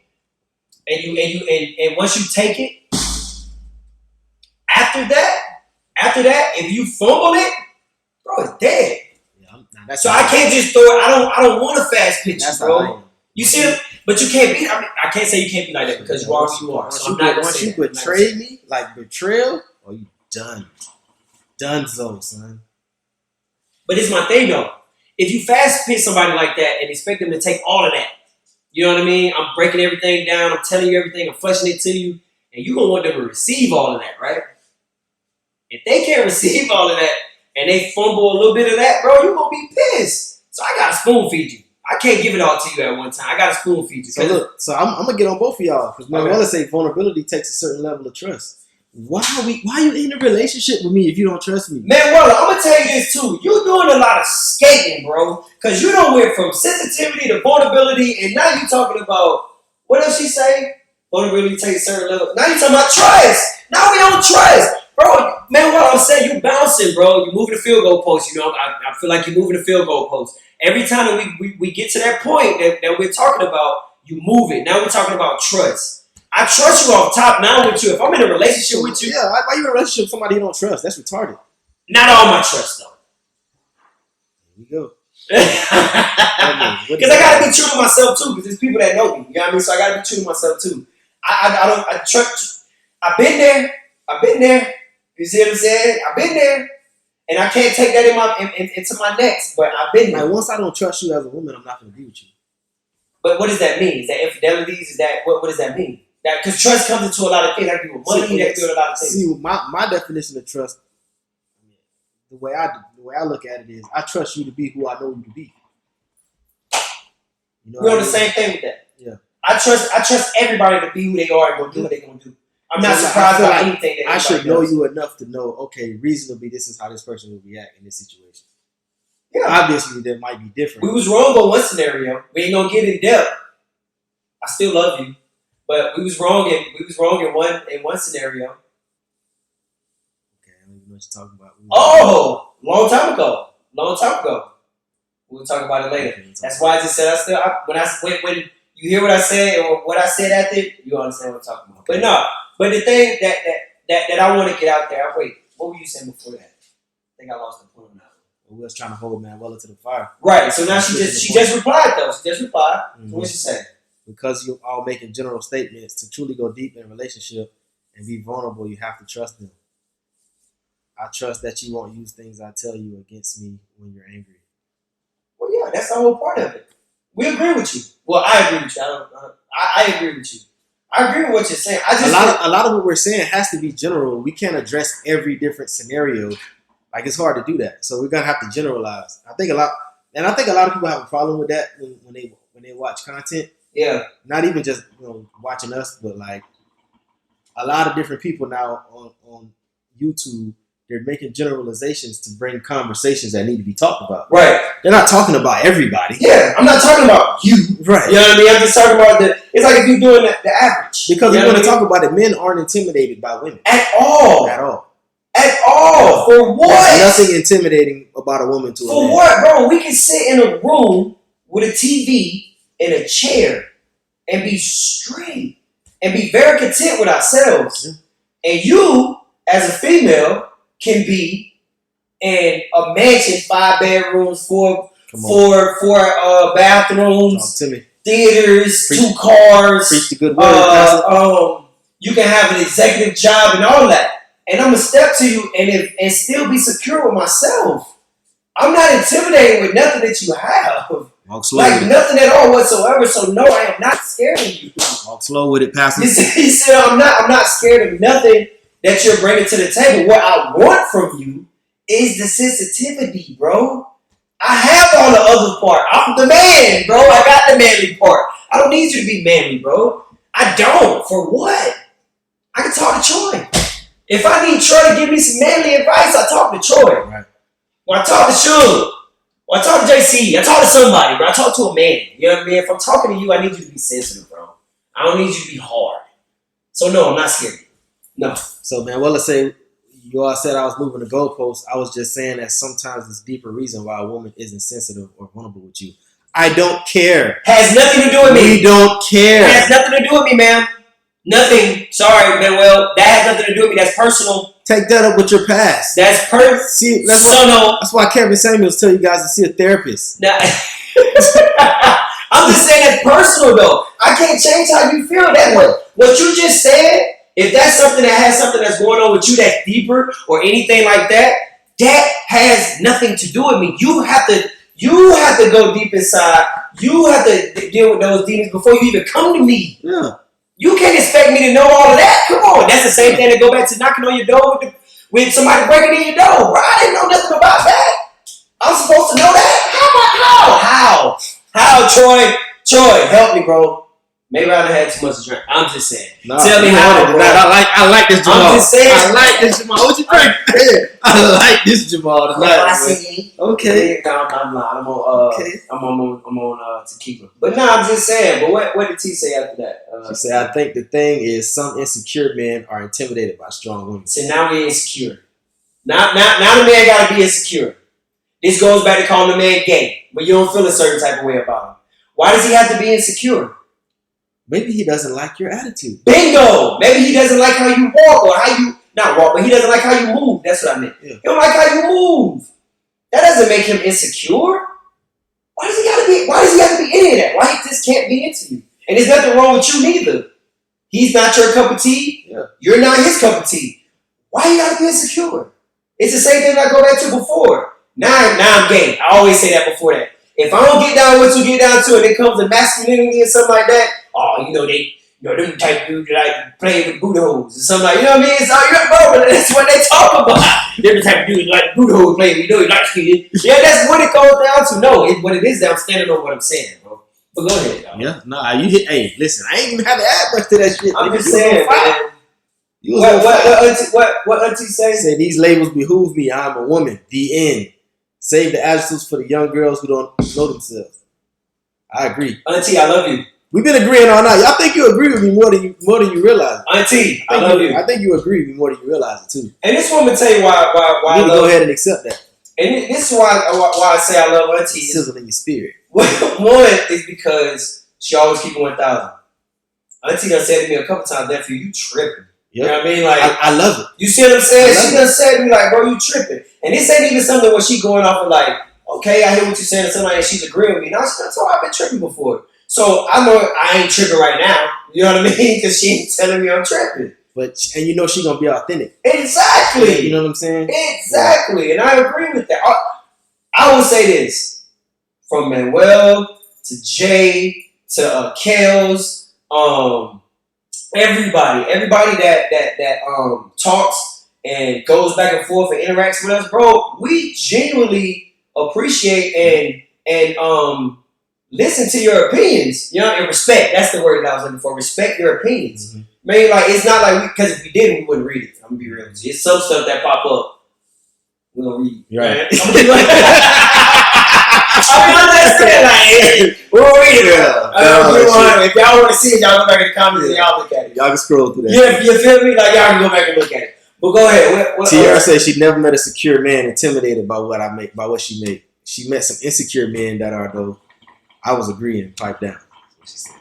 and once you take it, after that, if you fumble it, bro, it's dead. Yeah, so I can't just throw it. I don't want to fast pitch you, bro. You see it, but you can't be. I can't say you can't be like that because you are who you are. So I'm not gonna say that. Once you betray me, like betrayal, oh, you done. Donezo, son. But it's my thing though. If you fast pitch somebody like that and expect them to take all of that, you know what I mean? I'm breaking everything down. I'm telling you everything. I'm fleshing it to you, and you gonna want them to receive all of that, right? If they can't receive all of that and they fumble a little bit of that, bro, you gonna be pissed. So I gotta spoon feed you. I can't give it all to you at one time. I gotta spoon feed you. So look, I'm gonna get on both of y'all because my brother say vulnerability takes a certain level of trust. Why are you in a relationship with me if you don't trust me? Man, well, I'm gonna tell you this too. You're doing a lot of skating, bro. Cause you done went from sensitivity to vulnerability, and now you talking about what else she say? Vulnerability takes a certain level. Now you talking about trust. Now we don't trust. Bro, man, what I'm saying, you bouncing, bro. You moving the field goal post. You know, I feel like you're moving the field goal post. Every time that we get to that point that we're talking about, you move it. Now we're talking about trust. I trust you off top now with you. If I'm in a relationship with you. Yeah, why you in a relationship with somebody you don't trust? That's retarded. Not all my trust, though. Here we go. Because I got to be true to myself, too. Because there's people that know me. You know what I mean? So I got to be true to myself, too. I trust. I've been there. You see what I'm saying? I've been there. And I can't take that into my next. But I've been there. Like, once I don't trust you as a woman, I'm not going to be with you. But what does that mean? Is that infidelities? Is that what does that mean? Because trust comes into a lot of things. That can do with money. That can do with a lot of things. See, my definition of trust, the way I look at it is, I trust you to be who I know you to be. You know We're on the same thing with that. Yeah. I trust everybody to be who they are and go do what they're gonna do. I'm not surprised by anything that I should does. know you enough to know, okay, reasonably, this is how this person will react in this situation. Yeah. Obviously, there might be different. We was wrong on one scenario. We ain't gonna get in depth. I still love you. But we was wrong in one scenario. Okay, I don't even know what you're talking about. Long time ago. We'll talk about it later. Okay, that's why I just said when you hear what I said or what I said after it, you understand what I'm talking about. Okay. But the thing that I want to get out there. Wait, what were you saying before that? I think I lost the point now. We was trying to hold Manuela to the fire. Right. So now she just replied though. She just replied. Mm-hmm. So what's she saying? Because you're all making general statements, to truly go deep in a relationship and be vulnerable, you have to trust them. I trust that you won't use things I tell you against me when you're angry. Well, yeah, that's the whole part of it. We agree with you. Well, I agree with you. I agree with you. I agree with what you're saying. A lot of what we're saying has to be general. We can't address every different scenario. Like, it's hard to do that. So we're gonna have to generalize. I think a lot of people have a problem with that when they watch content. Yeah. Not even just watching us, but like a lot of different people now on YouTube, they're making generalizations to bring conversations that need to be talked about. Right. They're not talking about everybody. Yeah, I'm not talking about you. Right. You know what I mean? I'm just talking about it's like if you're doing the average. Because we're going to talk about it, men aren't intimidated by women. At all. For what? There's nothing intimidating about a woman to a man. For what, bro? We can sit in a room with a TV and a chair and be straight and be very content with ourselves. Yeah. And you, as a female, can be in a mansion, 5 bedrooms, four bathrooms, theaters, 2 cars. Preach the good word. You can have an executive job and all that. And I'm gonna step to you and still be secure with myself. I'm not intimidated with nothing that you have. Like nothing at all whatsoever. So no, I am not scared of you. Walk slow with it, Pastor. He said, I'm not scared of nothing that you're bringing to the table. What I want from you is the sensitivity, bro. I have all the other part. I'm the man, bro. I got the manly part. I don't need you to be manly, bro. I don't. For what? I can talk to Troy. If I need Troy to give me some manly advice, I talk to Troy. Right. When I talk to Sean, or I talk to JC, I talk to somebody, bro. I talk to a man. You know what I mean? If I'm talking to you, I need you to be sensitive, bro. I don't need you to be hard. So no, I'm not scared. No. So man, well, let's say you all said I was moving the goalposts. I was just saying that sometimes there's a deeper reason why a woman isn't sensitive or vulnerable with you. I don't care. Has nothing to do with me. We don't care. Has nothing to do with me, ma'am. Nothing. Sorry, Manuel. That has nothing to do with me. That's personal. Take that up with your past. That's personal. See, that's why Kevin Samuels tell you guys to see a therapist. Now, I'm just saying that's personal, though. I can't change how you feel. That what you just said, if that's something that has something that's going on with you that's deeper or anything like that, that has nothing to do with me. You have to go deep inside. You have to deal with those demons before you even come to me. Yeah. You can't expect me to know all of that. Come on. That's the same thing that go back to knocking on your door with somebody breaking in your door. Bro, I didn't know nothing about that. I'm supposed to know that? How, Troy, help me, bro. Maybe I done had too much to drink. I'm just saying. No, tell me how, bro. I like this Jamal. I'm just saying. I like this Jamal. What you drink? I like this Jamal tonight. Okay. I'm on tequila. But no, I'm just saying. But what did T say after that? She said, I think the thing is some insecure men are intimidated by strong women. So now we're insecure. Now the man got to be insecure. This goes back to calling the man gay, but you don't feel a certain type of way about him. Why does he have to be insecure? Maybe he doesn't like your attitude. Bingo! Maybe he doesn't like how you walk or how you, not walk, but he doesn't like how you move. That's what I meant. Yeah. He don't like how you move. That doesn't make him insecure. Why does he have to be any of that? Why he just can't be into you? And there's nothing wrong with you neither. He's not your cup of tea. Yeah. You're not his cup of tea. Why you gotta be insecure? It's the same thing I go back to before. Now I'm gay. I always say that before that. If I don't get down what you get down to and it comes to masculinity and something like that, them type of dudes like playing with booty holes or something like, you know what I mean? So that's what they talk about. They're the type of dudes like booty holes playing, you like skin. Yeah, that's what it goes down to. No, what it is that I'm standing on what I'm saying, bro. But go ahead, dog. Yeah, no, you hit. Hey, listen, I ain't even have to add much to that shit. I'm just saying, man. What Auntie say? Say these labels behoove me. I'm a woman. The end. Save the attitudes for the young girls who don't know themselves. I agree. Auntie, I love you. We've been agreeing all night. Y'all think you agree with me more than you realize. Auntie, I love you. I think you agree with me more than you realize it too. And this woman tell you why I love. Go ahead and accept that. And this is why I say I love Auntie. Sizzle in your spirit. One is because she always keep it 1,000. Auntie done said to me a couple times, nephew, you tripping. Yep. You know what I mean? Like I love it. You see what I'm saying? She done said to me like, bro, you tripping. And this ain't even something where she going off of like, okay, I hear what you're saying, or something like that. She's agreeing with me. Now that's how I've been tripping before. So I know I ain't tripping right now. You know what I mean? Because she ain't telling me I'm tripping. And you know she gonna be authentic. Exactly. You know what I'm saying? Exactly. And I agree with that. I will say this. From Manuel to Jay to Kels, everybody that talks and goes back and forth and interacts with us, bro, we genuinely appreciate and listen to your opinions, you know, and respect. That's the word that I was looking for. Respect your opinions. Mm-hmm. Man, like, it's not like because if we did, we wouldn't read it. I'm gonna be real with you. It's some stuff that pop up. We don't read it. Right. I'm saying, like, we don't read it. If y'all want to see it, y'all go back in the comments and y'all look at it. Y'all can scroll through that. Yeah, you feel me? Like, y'all can go back and look at it. But go ahead. Tiara said she never met a secure man intimidated by what I make, by what she made. She met some insecure men that are though. I was agreeing, pipe down. That's what she said.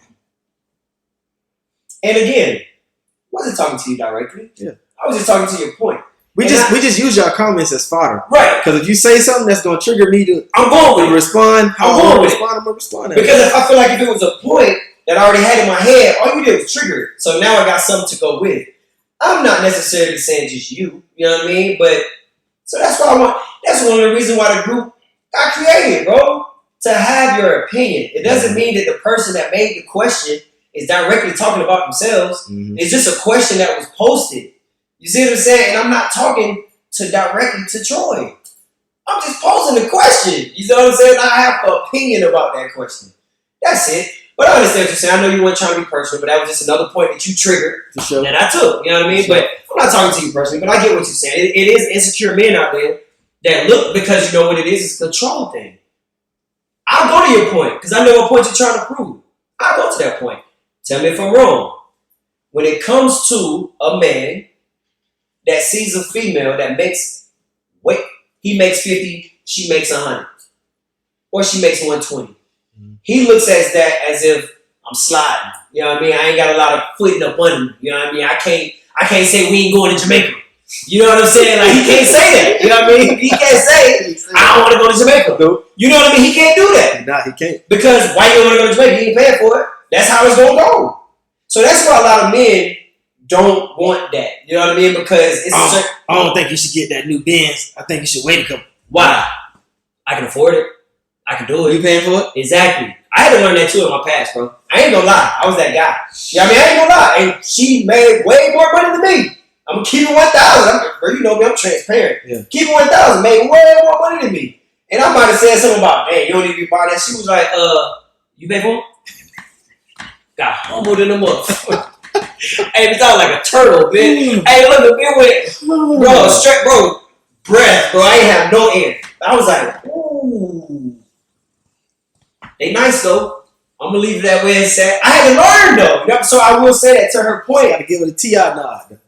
And again, wasn't talking to you directly. Yeah, I was just talking to your point. We just use your comments as fodder, right? Because if you say something that's gonna trigger me to, I'm going to respond. I'm gonna respond. Because if I feel like if it was a point that I already had in my head, all you did was trigger it. So now I got something to go with. I'm not necessarily saying just you. You know what I mean? But so that's why that's one of the reasons why the group got created, bro. To have your opinion. It doesn't mean that the person that made the question is directly talking about themselves. Mm-hmm. It's just a question that was posted. You see what I'm saying? And I'm not talking directly to Troy. I'm just posing the question. You see what I'm saying? I have an opinion about that question. That's it. But I understand what you're saying. I know you weren't trying to be personal, but that was just another point that you triggered that I took. You know what I mean? But I'm not talking to you personally, but I get what you're saying. It is insecure men out there that look, because you know what it is, it's a control thing. I'll go to your point, because I know what point you're trying to prove. I'll go to that point. Tell me if I'm wrong. When it comes to a man that sees a female that makes, he makes 50, she makes 100. Or she makes 120. Mm-hmm. He looks at that as if I'm sliding. You know what I mean? I ain't got a lot of footing up under me. You know what I mean? I can't say we ain't going to Jamaica. You know what I'm saying? Like, he can't say that. You know what I mean? He can't say, I don't want to go to Jamaica. Nope. You know what I mean? He can't do that. Nah, he can't. Because why you don't want to go to Jamaica? He ain't paying for it. That's how it's going to go. So that's why a lot of men don't want that. You know what I mean? Because it's I don't think you should get that new Benz. I think you should wait a couple. Why? I can afford it. I can do it. You paying for it? Exactly. I had to learn that too in my past, bro. I ain't gonna lie. I was that guy. You know what I mean? I ain't gonna lie. And she made way more money than me. I'm gonna keep it 1,000. Bro, you know me, I'm transparent. Yeah. Keep it 1,000. Made way more money than me. And I might have said something about, hey, you don't need to be buying that. She was like, you pay for it? Got humbled in the motherfucker. Hey, it sounded like a turtle, man. Hey, look, it went, bro, straight, bro, breath, bro. I ain't have no air. I was like, ooh. They nice, though. I'm going to leave it that way and say, I had to learn, though. You know? So I will say that to her point. Got to give it a T.I. nod.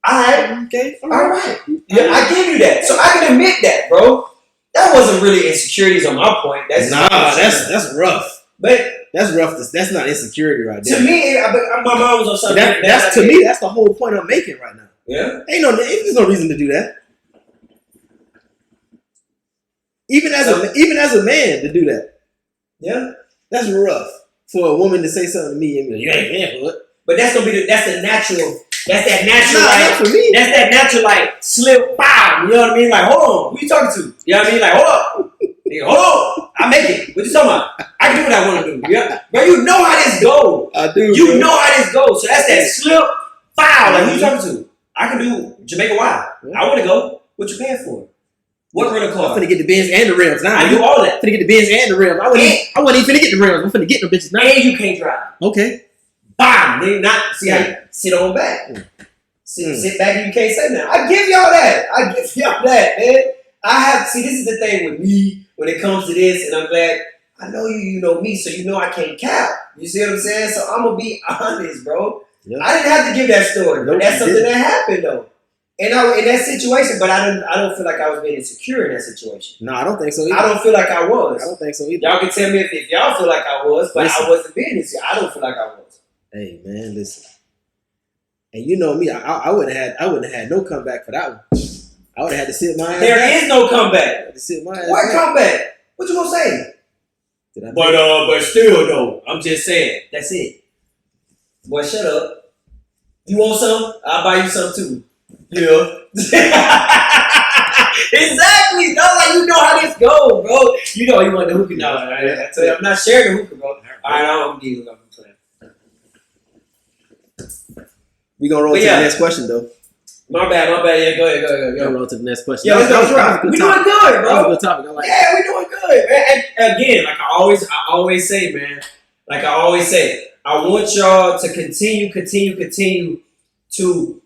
All right. Okay. All right. Yeah, I give you that. So I can admit that, bro. That wasn't really insecurities on my point. That's rough. But that's rough. That's not insecurity right there. To me, my mom was on something. That's to me. That's the whole point I'm making right now. Yeah. There's no reason to do that. Even as a man to do that. Yeah. That's rough for a woman to say something to me and be like, you ain't paying for it. But that's that natural. Not for me. That's that natural like slip. Bam. You know what I mean? Like, hold on. Who you talking to? You know what I mean? Like, hold on. Hold on. I make it. What you talking about? I can do what I want to do. Yeah. But you know how this goes. I do. You know how this goes. So that's that slip. Foul. Like, who you talking to? I can do Jamaica Wild. I want to go. What you paying for? What rental car? I'm finna get the Benz and the rims. Nah, I do all that. Finna get the Benz and the rims. I wasn't even finna get the rims. I'm finna get the bitches now. And you can't drive. Okay. Bam. They not see how you sit on back. Sit back and you can't say nothing. I give y'all that, man. This is the thing with me when it comes to this, and I'm glad I know you know me, so you know I can't cap. You see what I'm saying? So I'm gonna be honest, bro. Yep. I didn't have to give that story, but that's something that happened though. And in that situation, but I don't feel like I was being insecure in that situation. No, I don't think so either. I don't feel like I was. I don't think so either. Y'all can tell me if y'all feel like I was, but listen, I wasn't being insecure. I don't feel like I was. Hey man, listen. And you know me, I wouldn't have had no comeback for that one. I would have had to sit my ass. There is no comeback. To sit my ass. What comeback? What you gonna say? But still though, I'm just saying. That's it. Boy, shut up. You want some? I'll buy you some too. Yeah. Exactly. That's like you know how this goes, bro. You know you want the hookah now. Right? I'm not sharing the hookah, bro. All right, I'm gonna we gonna roll to the next question though. My bad. Yeah, go ahead. We're gonna roll to the next question. Yeah, let's go. We doing good, bro. That was a good topic. I like it. We doing good, man. And again, like I always say, man. Like I always say, I want y'all to continue to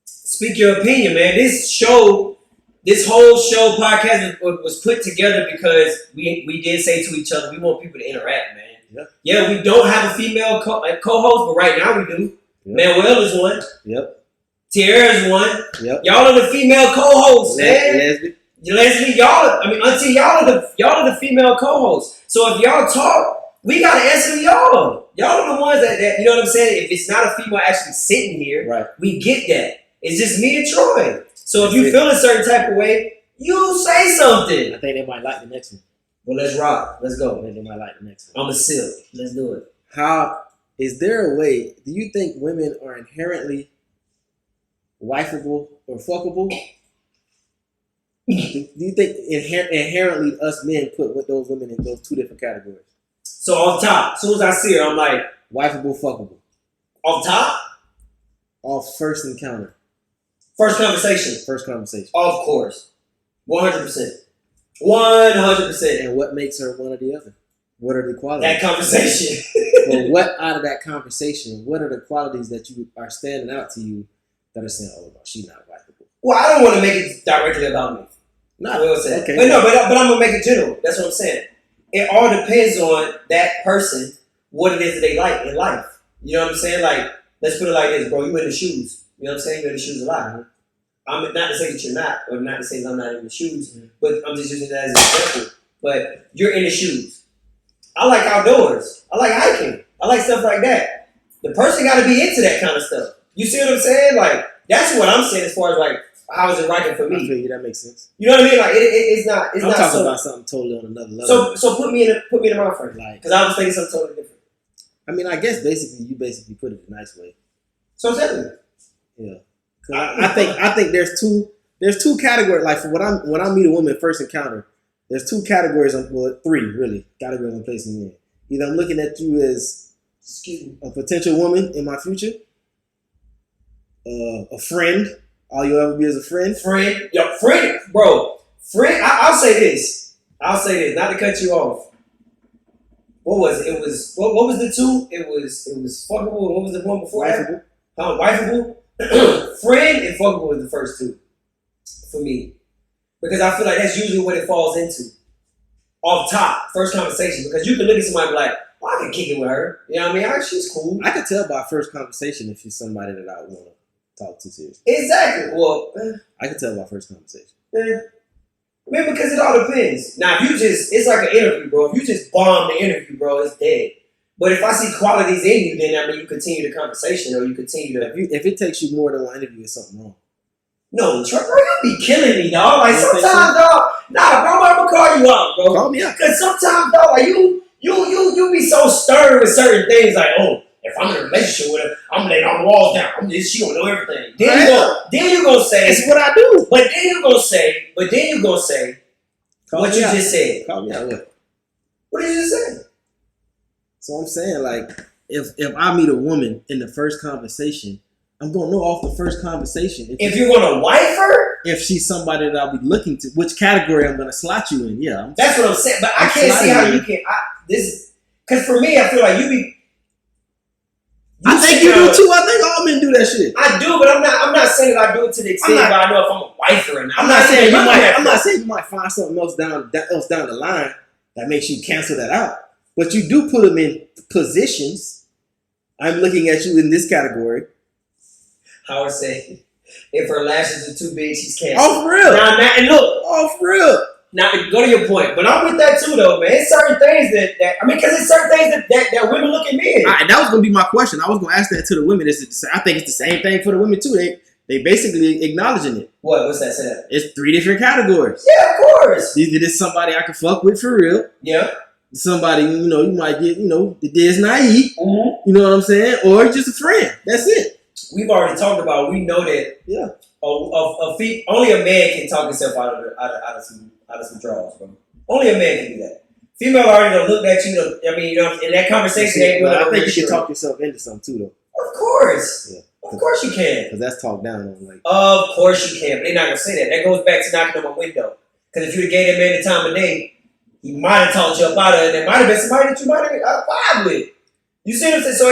speak your opinion, man. This whole show podcast was put together because we did say to each other, we want people to interact, man. Yep. Yeah, we don't have a female co-host, but right now we do. Yep. Manuel is one. Yep. Tierra is one. Yep. Y'all are the female co-hosts, man. Leslie, Auntie, y'all are the female co-hosts. So if y'all talk, we gotta answer to y'all. Y'all are the ones that you know what I'm saying. If it's not a female actually sitting here, right, we get that. It's just me and Troy. So if you feel a certain type of way, you say something. I think they might like the next one. Well, let's rock. Let's go. I think they might like the next one. I'm a silk. Let's do it. How is there a way? Do you think women are inherently wifeable or fuckable? Do you think inherently us men put with those women in those two different categories? So off top, as soon as I see her, I'm like wifeable, fuckable. Off top? Off first encounter. First conversation. Of course. 100%. 100%. And what makes her one or the other? What are the qualities? That conversation. Well, what out of that conversation, what are the qualities that you are standing out to you that are saying, oh, no, she's not wifeable? Well, I don't want to make it directly about me. No. I will say. Okay. But I'm going to make it general. That's what I'm saying. It all depends on that person, what it is that they like in life. You know what I'm saying? Like, let's put it like this, bro. You in the shoes. You know what I'm saying? You're in the shoes a lot. I'm not to say that you're not, or not to say that I'm not in the shoes, but I'm just using that as an example. But you're in the shoes. I like outdoors. I like hiking. I like stuff like that. The person got to be into that kind of stuff. You see what I'm saying? Like, that's what I'm saying as far as like, how is it rocking for me? I feel you. That makes sense. You know what I mean? Like, it's not. It's I'm not talking so, about something totally on another level. So put me in the mind frame, Like, because I was thinking something totally different. I mean, I guess you basically put it a nice way. So exactly. Yeah. I think there's two categories. Like, for when I meet a woman first encounter, there's two categories. Three really categories I'm placing you in. Either I'm looking at you as a potential woman in my future, a friend. All you'll ever be is a friend. Friend, bro. Friend. I'll say this. Not to cut you off. What was it? It was what was the two? It was fuckable. What was the one before that? Wifeable. Friend and fuckable was the first two for me, because I feel like that's usually what it falls into. Off top, first conversation, because you can look at somebody and be like, oh, I can kick it with her. You know what I mean? She's cool. I can tell by first conversation if she's somebody that I want to talk to seriously. Exactly. Well, I can tell by first conversation. I mean, because it all depends. Now, if you it's like an interview, bro. If you just bomb the interview, bro, it's dead. But if I see qualities in you, then I mean, you continue the conversation, or you continue to. If it takes you more than one interview, it's something wrong. No, Troy, bro, you be killing me, dog. Like sometimes, dog. Nah, bro, I'm gonna call you out, bro. Call me out. Because sometimes, dog, like you be so stern with certain things. Like, oh, if I'm in a relationship with her, I'm laying all the walls down. She gonna know everything. Then you gonna say, it's what I do. But then you gonna say, what you just said. Call me out. What? What did you just say? So I'm saying, like, if I meet a woman in the first conversation, I'm gonna know off the first conversation if you're gonna wife her, if she's somebody that I'll be looking to, which category I'm gonna slot you in. Yeah, that's what I'm saying. But I can't see how you can. Because for me, I feel like you be. I think you do too. I think all men do that shit. I do, but I'm not saying that I do it to the extent where I know if I'm a wife her or not. I'm not saying you might find something else down the line that makes you cancel that out. But you do put them in positions. I'm looking at you in this category. I would say, if her lashes are too big, she's canceled. Oh, for real. And look. Oh, for real. Now, go to your point. But I'm with that too, though, man. It's certain things because it's certain things that women look at men. And that was going to be my question. I was going to ask that to the women. I think it's the same thing for the women, too. They basically acknowledging it. What's that? Say that. It's 3 different categories. Yeah, of course. Either this somebody I can fuck with for real. Yeah. Somebody, you might get, the is naive. Mm-hmm. You know what I'm saying? Or just a friend. That's it. We've already talked about. We know that. Yeah. Only a man can talk himself out of some draws, bro. Only a man can do that. Female already done looked at you. In that conversation, I think you can talk yourself into something too, though. Of course. Yeah. Of course you can. Because that's talked down on, like. Of course you can, but they're not gonna say that. That goes back to knocking on my window. Because if you'd gave that man the time of day, he might have talked you up out of it. There might have been somebody that you might have vibe with. You see what I'm saying? So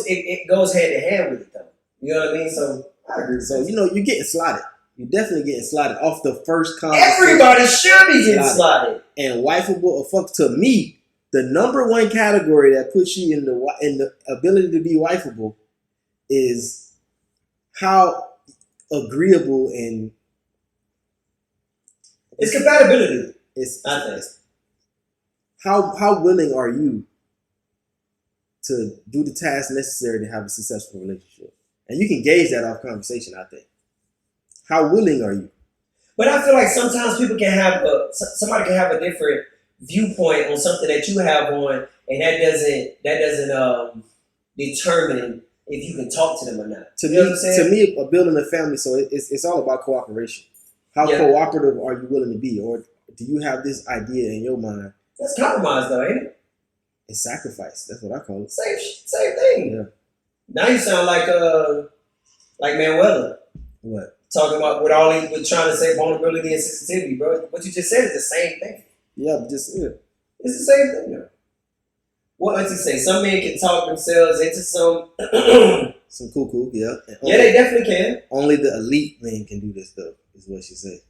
it goes hand in hand with it, though. You know what I mean? So I agree. So you're getting slotted. You're definitely getting slotted off the first conversation. Everybody should be getting slotted. And wifeable or fuck, to me, the number one category that puts you in the ability to be wifeable is how agreeable and it's compatibility. I think. How willing are you to do the tasks necessary to have a successful relationship? And you can gauge that off conversation, I think. How willing are you? But I feel like sometimes people can have somebody can have a different viewpoint on something that you have on, and that doesn't determine if you can talk to them or not. To me, building a family, so it's all about cooperation. How cooperative are you willing to be, or do you have this idea in your mind? That's compromise, though, ain't it? It's sacrifice. That's what I call it. Same thing. Yeah. Now you sound like Manuela. What? Talking about with trying to say vulnerability and sensitivity, bro. What you just said is the same thing. Yeah, it's the same thing, though. What else you say? Some men can talk themselves into some some cuckoo, yeah. They definitely can. Only the elite men can do this, though, is what she said.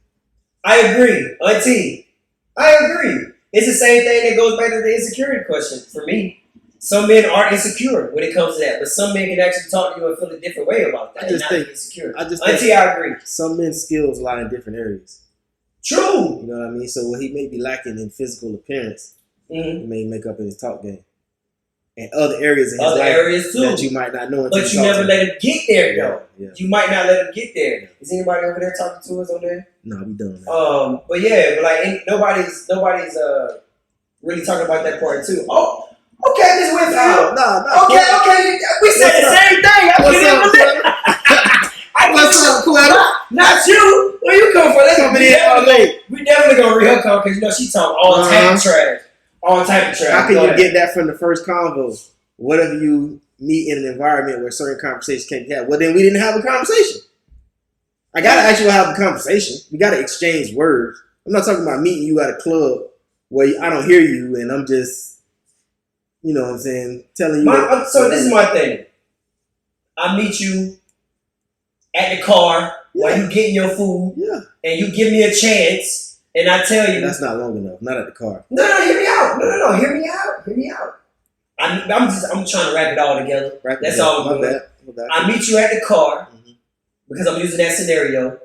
I agree, Auntie. I agree. It's the same thing that goes back to the insecurity question for me. Some men are insecure when it comes to that, but some men can actually talk to you and feel a different way about that. I agree. Some men's skills lie in different areas. True. You know what I mean? So what he may be lacking in physical appearance, he may make up in his talk game. And other areas in his life too. That you might not know. But you never let him get there, though. Yeah. You might not let him get there. Is anybody over there talking to us on there? No, we don't. But yeah, but like nobody's really talking about that part too. Oh, okay, Ms. Winfield. No. Okay. We said the same thing. What's up, Quetta? Not you. Where you come from? We definitely gonna real come because she talk all type of trash. All type of trash. How can you get that from the first convo? What if you meet in an environment where certain conversations can't be had? Well, then we didn't have a conversation. I gotta actually have a conversation. We gotta exchange words. I'm not talking about meeting you at a club where I don't hear you and I'm just, you know what I'm saying, telling you. So this is my thing. I meet you at the car while you getting your food, and you give me a chance, and I tell you that's not long enough. Not at the car. No, hear me out. No, hear me out. I'm trying to wrap it all together. That's all I'm doing. I meet you at the car because I'm using that scenario.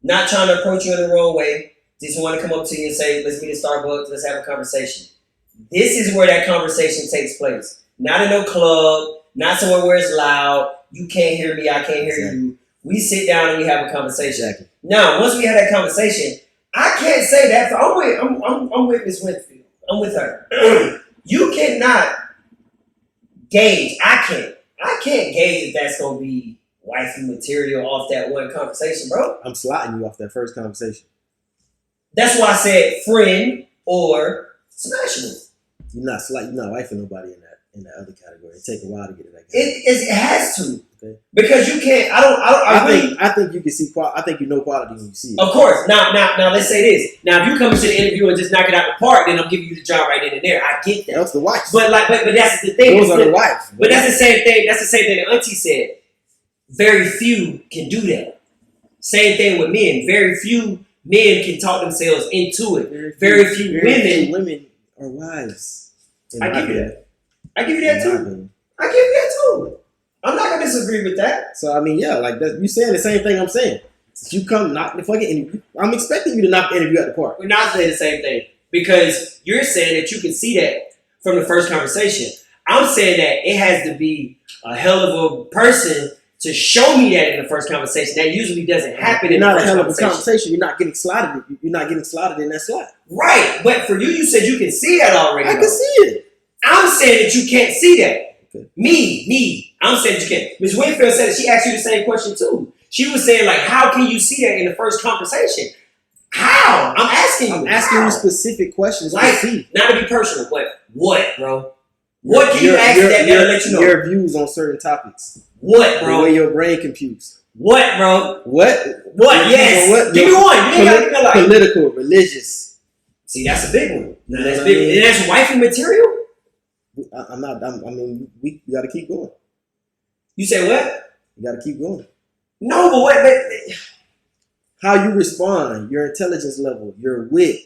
Not trying to approach you in the wrong way. Just want to come up to you and say, let's meet at Starbucks. Let's have a conversation. This is where that conversation takes place. Not in no club. Not somewhere where it's loud. You can't hear me. I can't hear you. We sit down and we have a conversation. Exactly. Now, once we have that conversation, I can't say that. I'm with Ms. Winfield. I'm with her. You cannot gauge. I can't gauge if that's gonna be wifey material off that one conversation, bro. I'm slotting you off that first conversation. That's why I said friend or smashable. You're not wifing nobody in that other category. It takes a while to get to that. It has to. Okay. Because you can't. I think you can see. I think you know quality when you see it. Of course. Now, let's say this. Now, if you come into the interview and just knock it out the park, then I'm giving you the job right then and there. I get that. That's the wife. But that's the thing. Those are the wives. But that's the same thing. That's the same thing that Auntie said. Very few can do that. Same thing with men. Very few men can talk themselves into it. Very few women are wives. I give you that. I give you that too. I'm not gonna disagree with that. So I mean, like that, you saying the same thing I'm saying. If you come knock the fucking interview, I'm expecting you to knock the interview at the park. We're not saying the same thing because you're saying that you can see that from the first conversation. I'm saying that it has to be a hell of a person to show me that in the first conversation. That usually doesn't happen in the first conversation. Not a hell of a conversation. You're not getting slotted. You're not getting slotted in that slot. Right, but for you said you can see that already. I can see it. I'm saying that you can't see that. Okay. Me. I'm saying that you can't. Ms. Winfield said that she asked you the same question too. She was saying like, how can you see that in the first conversation? How? I'm asking you. I'm asking you specific questions. Like, not to be personal, but what, bro? What can you ask that'll let you know? Your views on certain topics. What, bro? The way your brain computes. What, bro? What? Yes. What? Give me one. Political, religious. See, that's a big one. No, that's big. And that's wifey material? We got to keep going. You say what? You got to keep going. No, but what? How you respond, your intelligence level, your wit.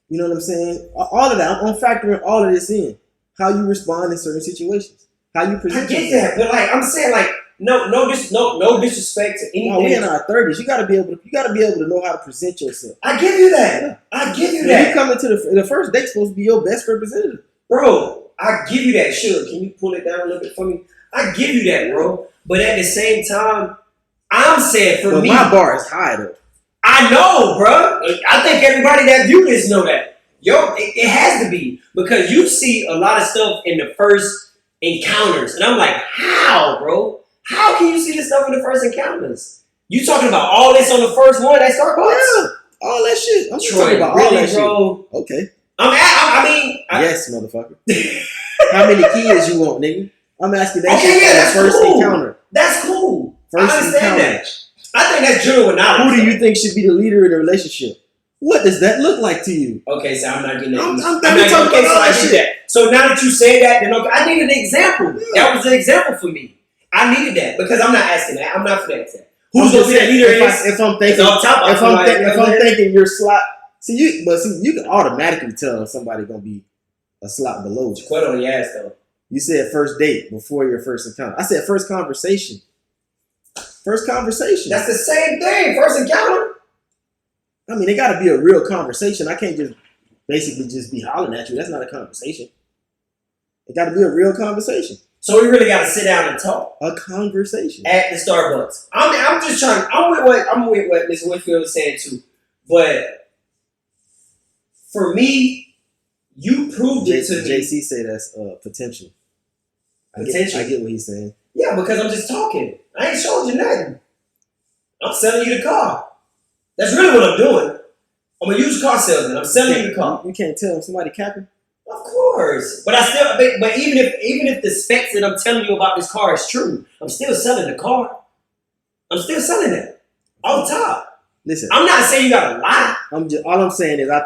You know what I'm saying? All of that. I'm factoring all of this in. How you respond in certain situations. How you present. I get that, but like I'm saying, like no disrespect to anything. No, we in our 30s. You got to be able to know how to present yourself. I give you that. Yeah. I give you that. You come into the first date supposed to be your best representative, bro. I give you that. Sure, can you pull it down a little bit for me? I give you that, bro. But at the same time, I'm saying for me, my bar is high though. I know, bro. I think everybody that view this know that. It has to be because you see a lot of stuff in the first encounters, and I'm like, how, bro? How can you see this stuff in the first encounters? You talking about all this on the first one at Starbucks? Yeah, all that shit. I'm talking about all that bro. Shit. Okay. Yes, motherfucker. How many kids you want, nigga? I'm asking that shit that's first cool. encounter. That's cool. First I understand encounter. that. I think that's genuine knowledge. Who do you think should be the leader in the relationship? What does that look like to you? Okay, so I'm not getting that. I'm not talking about all that shit. So now that you say that, then okay, I needed an example. Yeah. That was an example for me. I needed that because I'm not asking that. I'm not for that. Who's going to be that leader? If I'm thinking your slot, you can automatically tell if somebody's gonna be a slot below you. Quit on your ass though. You said first date before your first encounter. I said first conversation. First conversation. That's the same thing. First encounter. I mean, it got to be a real conversation. I can't just basically just be hollering at you. That's not a conversation. It got to be a real conversation. So we really got to sit down and talk. A conversation At the Starbucks. I'm just trying. I'm with what Ms. Whitfield is saying too. But for me, you proved it to me. JC say that's potential. I get what he's saying. Yeah, because I'm just talking. I ain't showing you nothing. I'm selling you the car. That's really what I'm doing. I'm a used car salesman. I'm selling you the car. You can't tell if somebody capping. Of course, but even if the specs that I'm telling you about this car is true, I'm still selling the car. I'm still selling it off top. Listen, I'm not saying you gotta lie. All I'm saying is I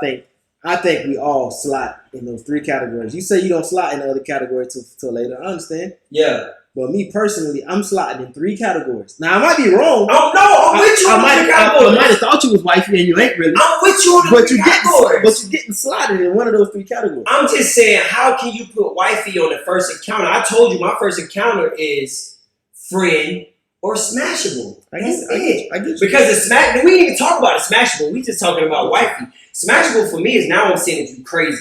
think we all slot in those three categories. You say you don't slot in the other category till later. I understand. Yeah. But me personally, I'm slotting in three categories. Now I might be wrong. Oh no, I'm with you on the categories. I might have thought you was wifey and you ain't really. I'm with you on the three categories. But you're getting slotted in one of those three categories. I'm just saying, how can you put wifey on the first encounter? I told you my first encounter is friend or smashable. I get you. Because we didn't even talk about it smashable. We just talking about wifey. Smashable for me is now I'm saying if you crazy.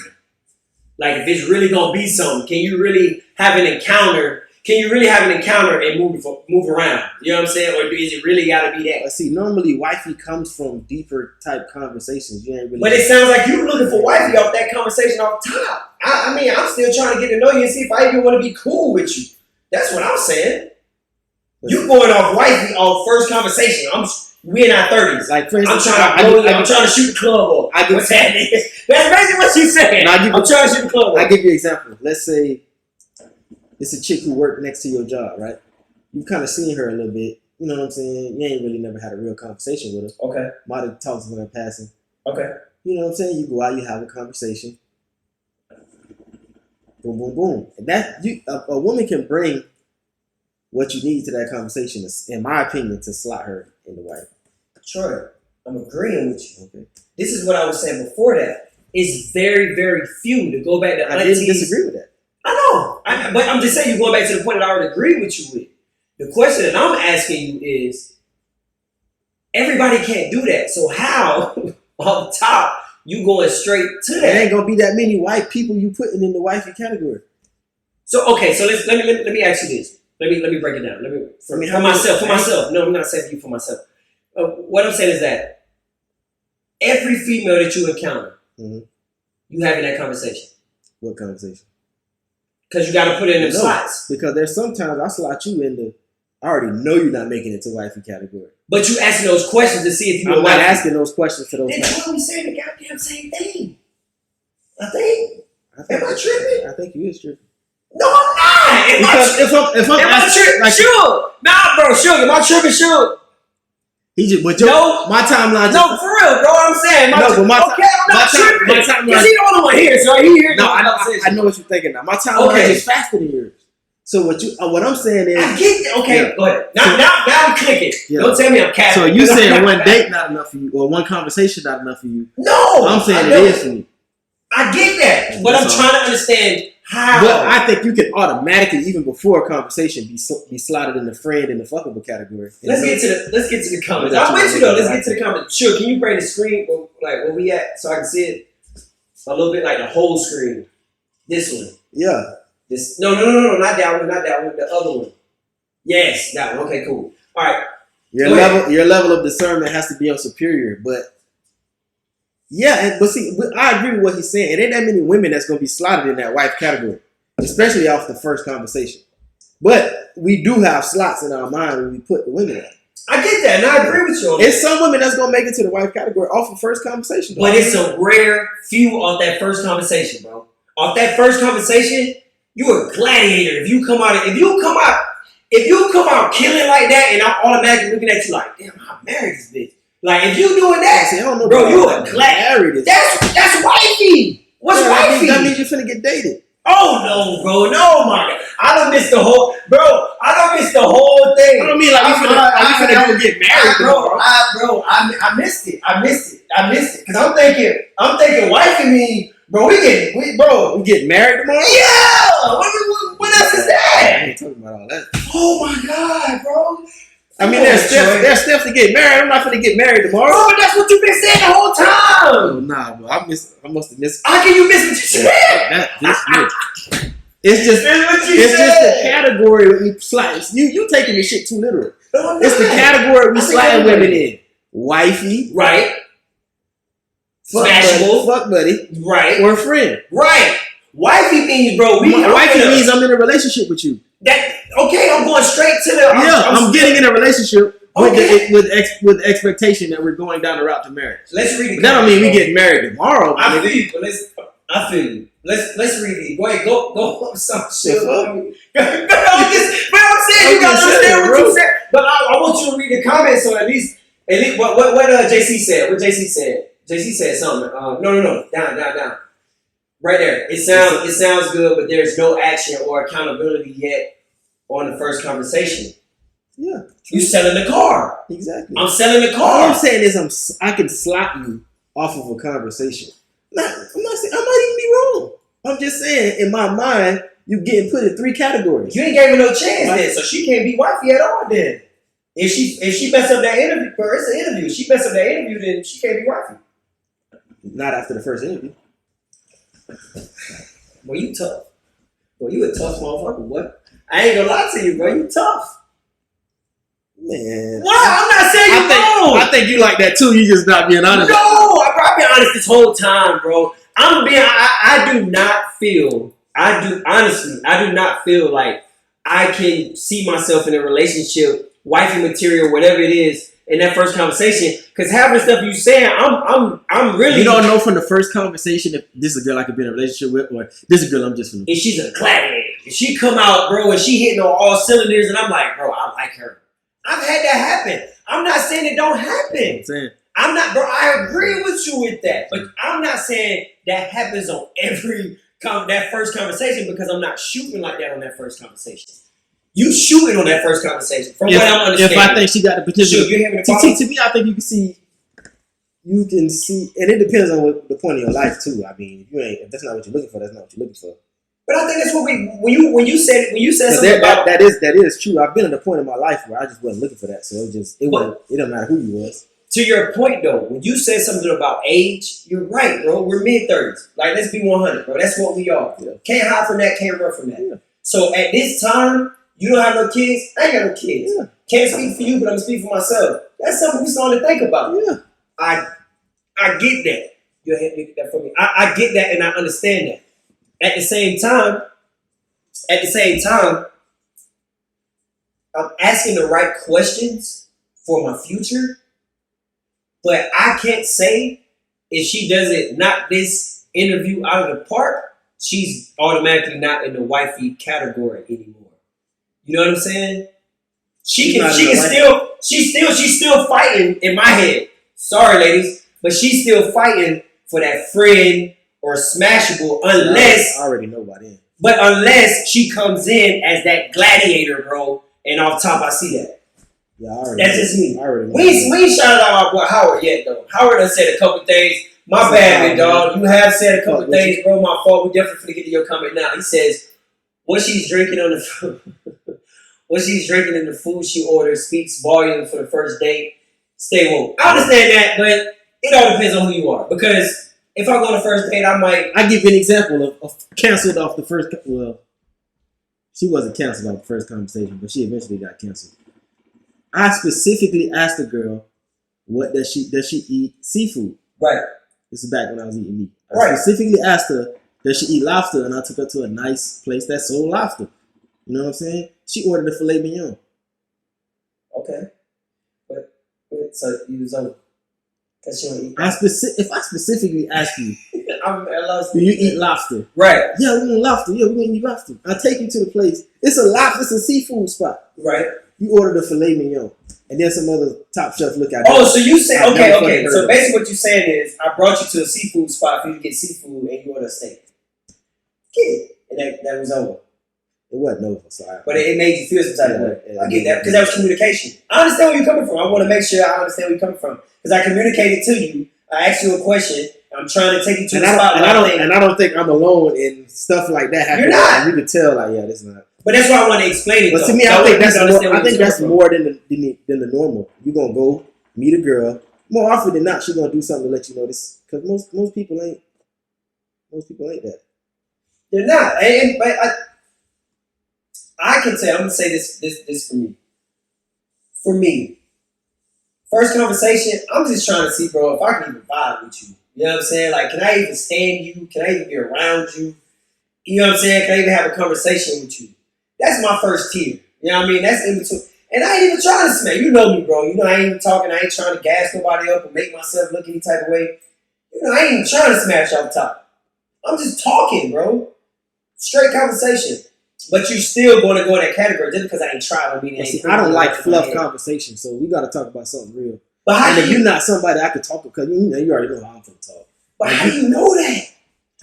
Like if it's really gonna be something, can you really have an encounter? Can you really have an encounter and move around? You know what I'm saying? Or is it really got to be that? See, normally wifey comes from deeper type conversations. You ain't really. But it sounds like you looking for wifey off that conversation off top. I mean, I'm still trying to get to know you and see if I even want to be cool with you. That's what I'm saying. You going off wifey off first conversation. We in our 30s. Like, for instance, I'm trying to shoot the club off. What's happening? That's basically what you saying. I'm trying to shoot the club off. I'll give you an example. Let's say it's a chick who worked next to your job, right? You've kind of seen her a little bit. You know what I'm saying? You ain't really never had a real conversation with her. Okay. Might have talked to her in passing. Okay. You know what I'm saying? You go out, you have a conversation. Boom, boom, boom. And a woman can bring what you need to that conversation, in my opinion, to slot her in the wife. Sure. I'm agreeing with you. Okay. This is what I was saying before that. It's very, very few to go back to aunties. I didn't disagree with that. I know. But I'm just saying you're going back to the point that I already agreed with you with. The question that I'm asking you is, everybody can't do that. So how, on top, you going straight to that? There ain't going to be that many white people you putting in the wifey category. So, okay, so let me ask you this. Let me break it down. For myself. No, I'm not saying for you, for myself. What I'm saying is that every female that you encounter, you having that conversation. What conversation? Because you got to put it in them slots. Because there's sometimes I slot you in the, I already know you're not making it to wifey category. But you asking those questions to see if you're not asking those questions to those guys. Then tell me saying the goddamn same thing. I think. Am I tripping? I think you is tripping. No, I'm not. If I'm tripping, like, sure. Nah, bro, sure. Am I tripping, sure? He just, but my timeline. No, for real, bro. I'm saying. I'm not tripping. My timeline. Because he the only one here, so he here. No, I know what you're thinking now. My timeline is faster than yours. So what I'm saying is, I get it. Okay, go ahead. Now I'm clicking. Yeah. Don't tell me I'm capping. So you saying one date not enough for you, or one conversation not enough for you? No, I'm saying it is for me. I get that, but I'm trying to understand how. But I think you can automatically, even before a conversation, be slotted in the friend and the fuckable category. Let's get to the comments. I'm with you though. Let's get to the comments. Sure, can you bring the screen like where we at so I can see it a little bit, like the whole screen? This one. Yeah. This no, not that one, the other one. Yes, that one. Okay, cool. All right. Your level of discernment has to be on superior, but yeah, but see, I agree with what he's saying. It ain't that many women that's gonna be slotted in that wife category, especially off the first conversation. But we do have slots in our mind when we put the women in. I get that, and I agree with you on that. It's some women that's gonna make it to the wife category off the first conversation. But it's a rare few off that first conversation, bro. Off that first conversation. You're a gladiator. If you come out killing like that, and I'm automatically looking at you like, damn, I married this bitch. Like if you doing that, bro, you a gladiator. That's wifey. What's wifey? That means you're finna get dated. Oh no, bro, no, my God. I done missed the whole thing. I don't mean like you finna go get married, bro. I missed it. Cause I'm thinking wifey mean. Bro, we get married tomorrow? Yeah! When else is that? I ain't talking about all that. Oh my God, bro. I mean, there's steps to get married. I'm not gonna get married tomorrow. Bro, but that's what you've been saying the whole time. Oh, nah, bro. I must have missed. How can you miss what you said? It's just it's the category that we slide. You taking this shit too literal. No, it's the category we slide women in. Wifey. Right. Smashable. Fuck buddy. Right. Or friend. Right. Wifey means, bro. Wifey means I'm in a relationship with you. I'm going straight to the. I'm getting in a relationship with the expectation that we're going down the route to marriage. Let's read it. That don't mean we get married tomorrow. I feel you. I feel you. Let's read it. Go ahead. Go up some shit. But I'm saying you gotta understand what you said. But I want you to read the comments so at least what JC said. What JC said. JC said something. No. Down. Right there. It sounds good, but there's no action or accountability yet on the first conversation. Yeah. You selling the car. Exactly. I'm selling the car. All I'm saying is I can slap you off of a conversation. I'm not saying I might even be wrong. I'm just saying in my mind, you getting put in 3 categories. You ain't gave her no chance then, so she can't be wifey at all then. If she mess up that interview, it's an interview. If she mess up that interview, then she can't be wifey. Not after the first interview. Boy, you tough. Boy, you a tough motherfucker, boy. I ain't gonna lie to you, bro. You tough. Man. What? I'm not saying you wrong. I think you like that too. You just not being honest. No, I've been honest this whole time, bro. I do not feel like I can see myself in a relationship, wifey material, whatever it is, in that first conversation. Because half the stuff you saying, I'm really. You don't know from the first conversation if this is a girl I could be in a relationship with, or this is a girl I'm just. If she's a gladiator, if she come out, bro, and she hitting on all cylinders, and I'm like, bro, I like her. I've had that happen. I'm not saying it don't happen. I'm not, bro. I agree with you with that, but I'm not saying that happens on that first conversation because I'm not shooting like that on that first conversation. You shooting on that first conversation, from what I'm understanding. If I think she got the potential, you're having a problem? To me, I think you can see, and it depends on what the point of your life too. I mean, if that's not what you're looking for, that's not what you're looking for. But I think that's what when you said something about that is true. I've been at a point in my life where I just wasn't looking for that, so it don't matter who you was. To your point though, when you said something about age, you're right, bro. We're mid-30s. Like, let's be 100, bro. That's what we are. Yeah. Can't hide from that. Can't run from that. Yeah. So at this time, you don't have no kids. I ain't got no kids. Yeah. Can't speak for you, but I'm speaking for myself. That's something we starting to think about. Yeah. I get that. Go ahead and get that for me. I get that and I understand that. At the same time, I'm asking the right questions for my future, but I can't say if she doesn't knock this interview out of the park, she's automatically not in the wifey category anymore. You know what I'm saying? She's still fighting in my head. Sorry, ladies, but she's still fighting for that friend or smashable unless I already know about it. But unless she comes in as that gladiator, bro, and off top I see that. Yeah, that's just me. We ain't shouted out our boy Howard yet though. Howard done said a couple things. My bad, big dog. You have said a couple things, bro. My fault. We definitely finna get to your comment now. He says what she's drinking on the food. What she's drinking in the food she orders speaks volumes for the first date. Stay woke. I understand that, but it all depends on who you are. Because if I go on the first date, I give you an example of canceled off the first. Well, she wasn't canceled off the first conversation, but she eventually got canceled. I specifically asked the girl, "What does she eat seafood?" Right. This is back when I was eating meat. I specifically asked her, "Does she eat lobster?" And I took her to a nice place that sold lobster. You know what I'm saying? She ordered a filet mignon. Okay, but so you was over. Cause she don't eat. If I specifically ask you, do you eat lobster? Right. Yeah, we want lobster. Yeah, we want to eat lobster. I take you to the place. It's a seafood spot. Right. You ordered a filet mignon, and then some other top chef look at. Oh, so you say okay. So basically, what you're saying is, I brought you to a seafood spot for you to get seafood, and you order a steak. Get it, and that was over. It wasn't over, sorry. But it made you feel some type of way. I get that because that was communication. I understand where you're coming from. I want to make sure I understand where you're coming from because I communicated to you. I asked you a question. I'm trying to take you to the spot. And I don't think I'm alone in stuff like that happening. You're not. You can tell, like, yeah, this is not. But that's why I want to explain it. But to me, I think that's more than the normal. You're gonna go meet a girl. More often than not, she's gonna do something to let you know this. Because most people ain't that. They're not. But I can say, I'm gonna say this for me. For me, first conversation, I'm just trying to see, bro, if I can even vibe with you. You know what I'm saying? Like, can I even stand you? Can I even be around you? You know what I'm saying? Can I even have a conversation with you? That's my first tier. You know what I mean? That's in between. And I ain't even trying to smack. You know me, bro. You know I ain't even talking. I ain't trying to gas nobody up or make myself look any type of way. You know, I ain't even trying to smash off top. I'm just talking, bro. Straight conversation. But you still going to go in that category just because I ain't trying to be I don't like fluff conversation, so we got to talk about something real. But how if you're not somebody I could talk because you already know how I'm going to talk. But how do you know that?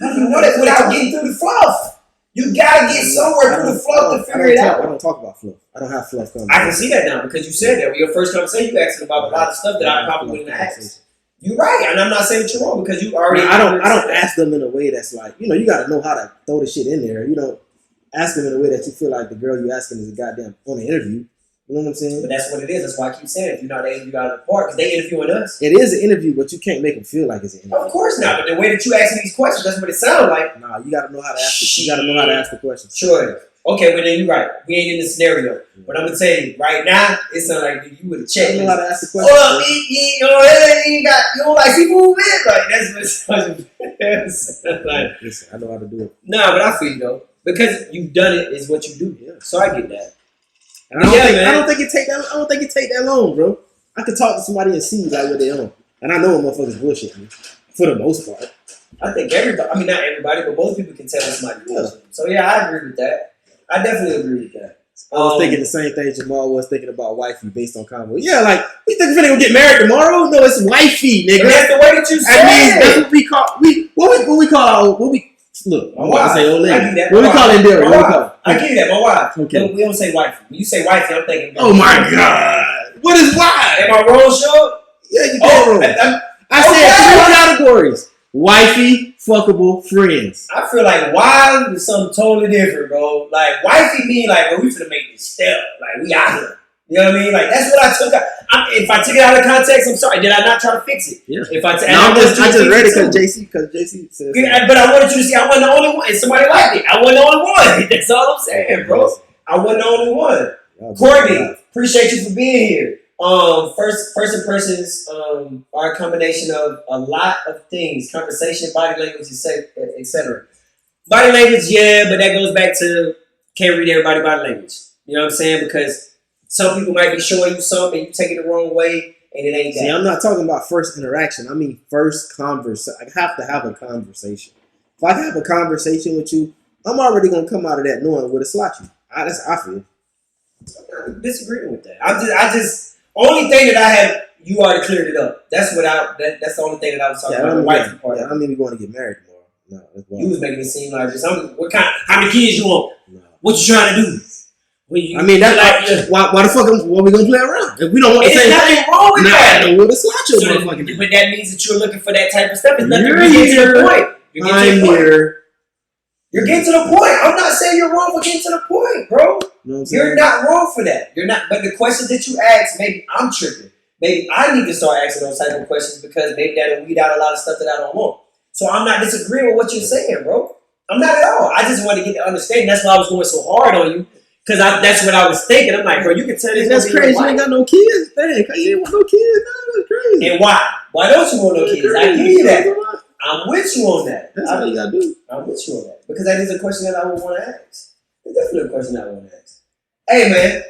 How do you know that without getting through the fluff? You gotta get somewhere through the fluff to figure it out. I don't talk about fluff. I don't have fluff conversation. I can see that now because you said that. With your first conversation, you asked about a lot of stuff that I probably wouldn't ask. You're right, and I'm not saying that you're wrong because you already. I don't ask them in a way that's like, you got to know how to throw the shit in there. You don't ask them in a way that you feel like the girl you asking is a goddamn on an interview. You know what I'm saying? But that's what it is. That's why I keep saying if you're not interviewed out of the park, because they interviewing us. It is an interview, but you can't make them feel like it's an interview. Of course not. But the way that you ask me these questions, that's what it sounds like. Nah, you got to know how to ask it. You got to know how to ask the questions. Sure. Okay, well then you're right. We ain't in the scenario. But I'm gonna tell you right now, it sounds like you would have checked. You know how to ask the question. Oh, you don't like seafood, man. Like that's what it sounds like. Listen, I know how to do it. Nah, but I feel you though, because you've done it is what you do. Yeah. So I get that. And I don't think it take that long, bro. I could talk to somebody and see like what they own, and I know motherfuckers bullshit me for the most part. I think everybody. I mean, not everybody, but most people can tell somebody bullshit. So yeah, I agree with that. I definitely agree with that. I was thinking the same thing Jamal was thinking about wifey based on convo. Yeah, like we think we're gonna get married tomorrow? No, it's wifey, nigga. But that's the way that you say it. That's what we call look. I'm about to say old lady. I give you that. What we call it, Derek? What we call it? I give you that, my wife. Okay. But we don't say wifey. When you say wifey, I'm thinking. Oh my god, what is wife? Am I wrong, Sean? Yeah, you wrong. I said 3 categories. Wifey, fuckable, friends. I feel like wife is something totally different, bro. Like, wifey mean like, bro, we finna make this step. Like, we out here. You know what I mean? Like, that's what I took out. If I took it out of context, I'm sorry. Did I not try to fix it? Yeah. If I just read it because JC said yeah, but I wanted you to see I wasn't the only one. And somebody liked it. I wasn't the only one. That's all I'm saying, bro. I wasn't the only one. Courtney, appreciate you for being here. First impressions are a combination of a lot of things: conversation, body language, etc. Body language, yeah, but that goes back to can't read everybody's body language. You know what I'm saying? Because some people might be showing you something and you take it the wrong way, and it ain't that. See, I'm not talking about first interaction. I mean first conversation. I have to have a conversation. If I have a conversation with you, I'm already gonna come out of that knowing where to slot you. That's how I feel. I'm not disagreeing with that. I just only thing that I had, you already cleared it up. That's that's the only thing that I was talking about. The wifey part. Yeah, I don't mean we're going to get married tomorrow. No, that's why. You was making it seem like just how many kids you want? No. What you trying to do? I mean, that's like why the fuck are we gonna play around? If we don't want to say nothing wrong with that. I know where to slot your motherfucking. But that means that you're looking for that type of stuff. It's nothing. You're getting to the point. I'm here. You're getting to the point. I'm not saying you're wrong for getting to the point, bro. You're not wrong for that. You're not. But the questions that you ask, maybe I'm tripping. Maybe I need to start asking those type of questions because maybe that'll weed out a lot of stuff that I don't want. So I'm not disagreeing with what you're saying, bro. I'm not at all. I just want to get the understanding. That's why I was going so hard on you because that's what I was thinking. I'm like, bro, you can tell this. That's crazy. You ain't got no kids, man. You ain't want no kids. That's crazy. And why? Why don't you want no kids? I give you that. I'm with you on that. That's all you gotta do. I'm with you on that because that is a question that I would want to ask. It's definitely a question I want to ask. Hey, man.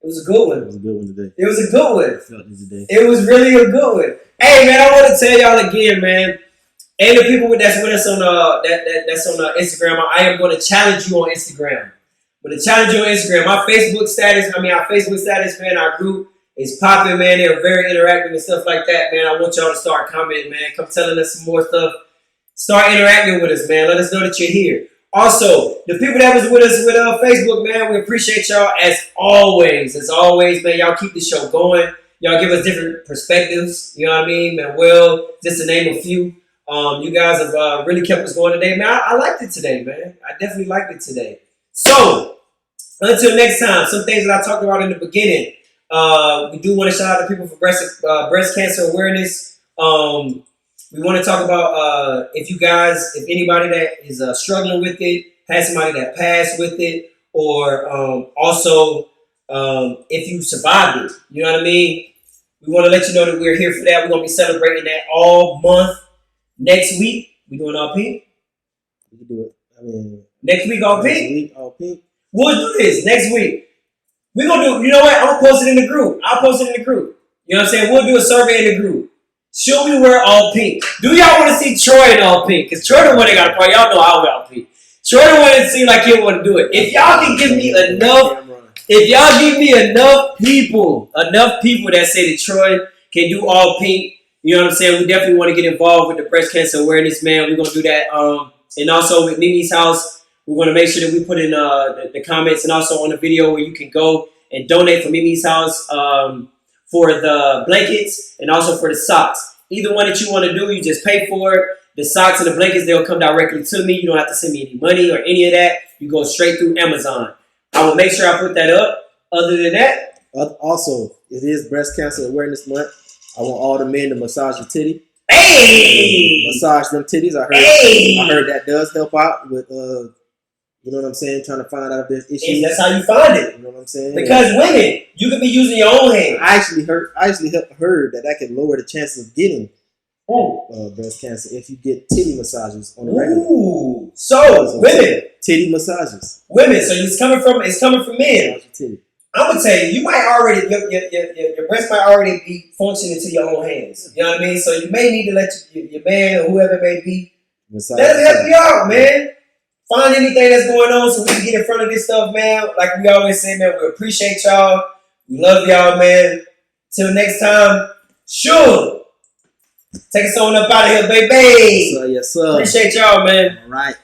It was a good one. It was a good one today. It was a good one. I felt this today. It was really a good one. Hey, man, I want to tell y'all again, man. And the people that's with us on that's on Instagram, I am going to challenge you on Instagram. I'm going to challenge you on Instagram. Our Facebook status, man, our group is popping, man. They're very interactive and stuff like that, man. I want y'all to start commenting, man. Come telling us some more stuff. Start interacting with us, man. Let us know that you're here. Also, the people that was with us with Facebook, man, we appreciate y'all as always. As always, man, y'all keep the show going. Y'all give us different perspectives. You know what I mean? Man, well, just to name a few. You guys have really kept us going today, man. I liked it today, man. I definitely liked it today. So, Until next time, some things that I talked about in the beginning. We do want to shout out to people for breast cancer awareness. We want to talk about if anybody that is struggling with it, has somebody that passed with it, or also if you survived it. You know what I mean? We want to let you know that we're here for that. We're going to be celebrating that all month. Next week, we doing all pink. We can do it. I mean, next week all next pink. Week, all pink. We'll do this next week. We're going to do, you know what? I'm going to post it in the group. I'll post it in the group. You know what I'm saying? We'll do a survey in the group. Should we wear all pink? Do y'all want to see Troy in all pink? Because Troy the one that got a part. Y'all know I'll wear all pink. Troy the one that seems like he'll want to do it. If y'all can give me enough people that say that Troy can do all pink, you know what I'm saying? We definitely want to get involved with the breast cancer awareness, man. We're going to do that. And also with Mimi's house, we want to make sure that we put in the comments and also on the video where you can go and donate for Mimi's house for the blankets and also for the socks. Either one that you want to do, you just pay for it. The socks and the blankets, they'll come directly to me. You don't have to send me any money or any of that. You go straight through Amazon. I will make sure I put that up. Other than that. Also, it is Breast Cancer Awareness Month. I want all the men to massage your titty. Hey! Massage them titties. I heard that does help out with you know what I'm saying, trying to find out if there's issues. That's how you find it. You know what I'm saying? Because women, you can be using your own hands. I actually heard that can lower the chances of getting breast cancer if you get titty massages on the regular. Ooh. So women. Titty massages. Women. So it's coming from men. I'm gonna tell you, you might already your breast might already be functioning to your own hands. You know what I mean? So you may need to let your man or whoever it may be let him help you out, man. Find anything that's going on so we can get in front of this stuff, man. Like we always say, man, we appreciate y'all. We love y'all, man. Till next time, sure. Take us on up out of here, baby. Yes, sir. Appreciate y'all, man. All right.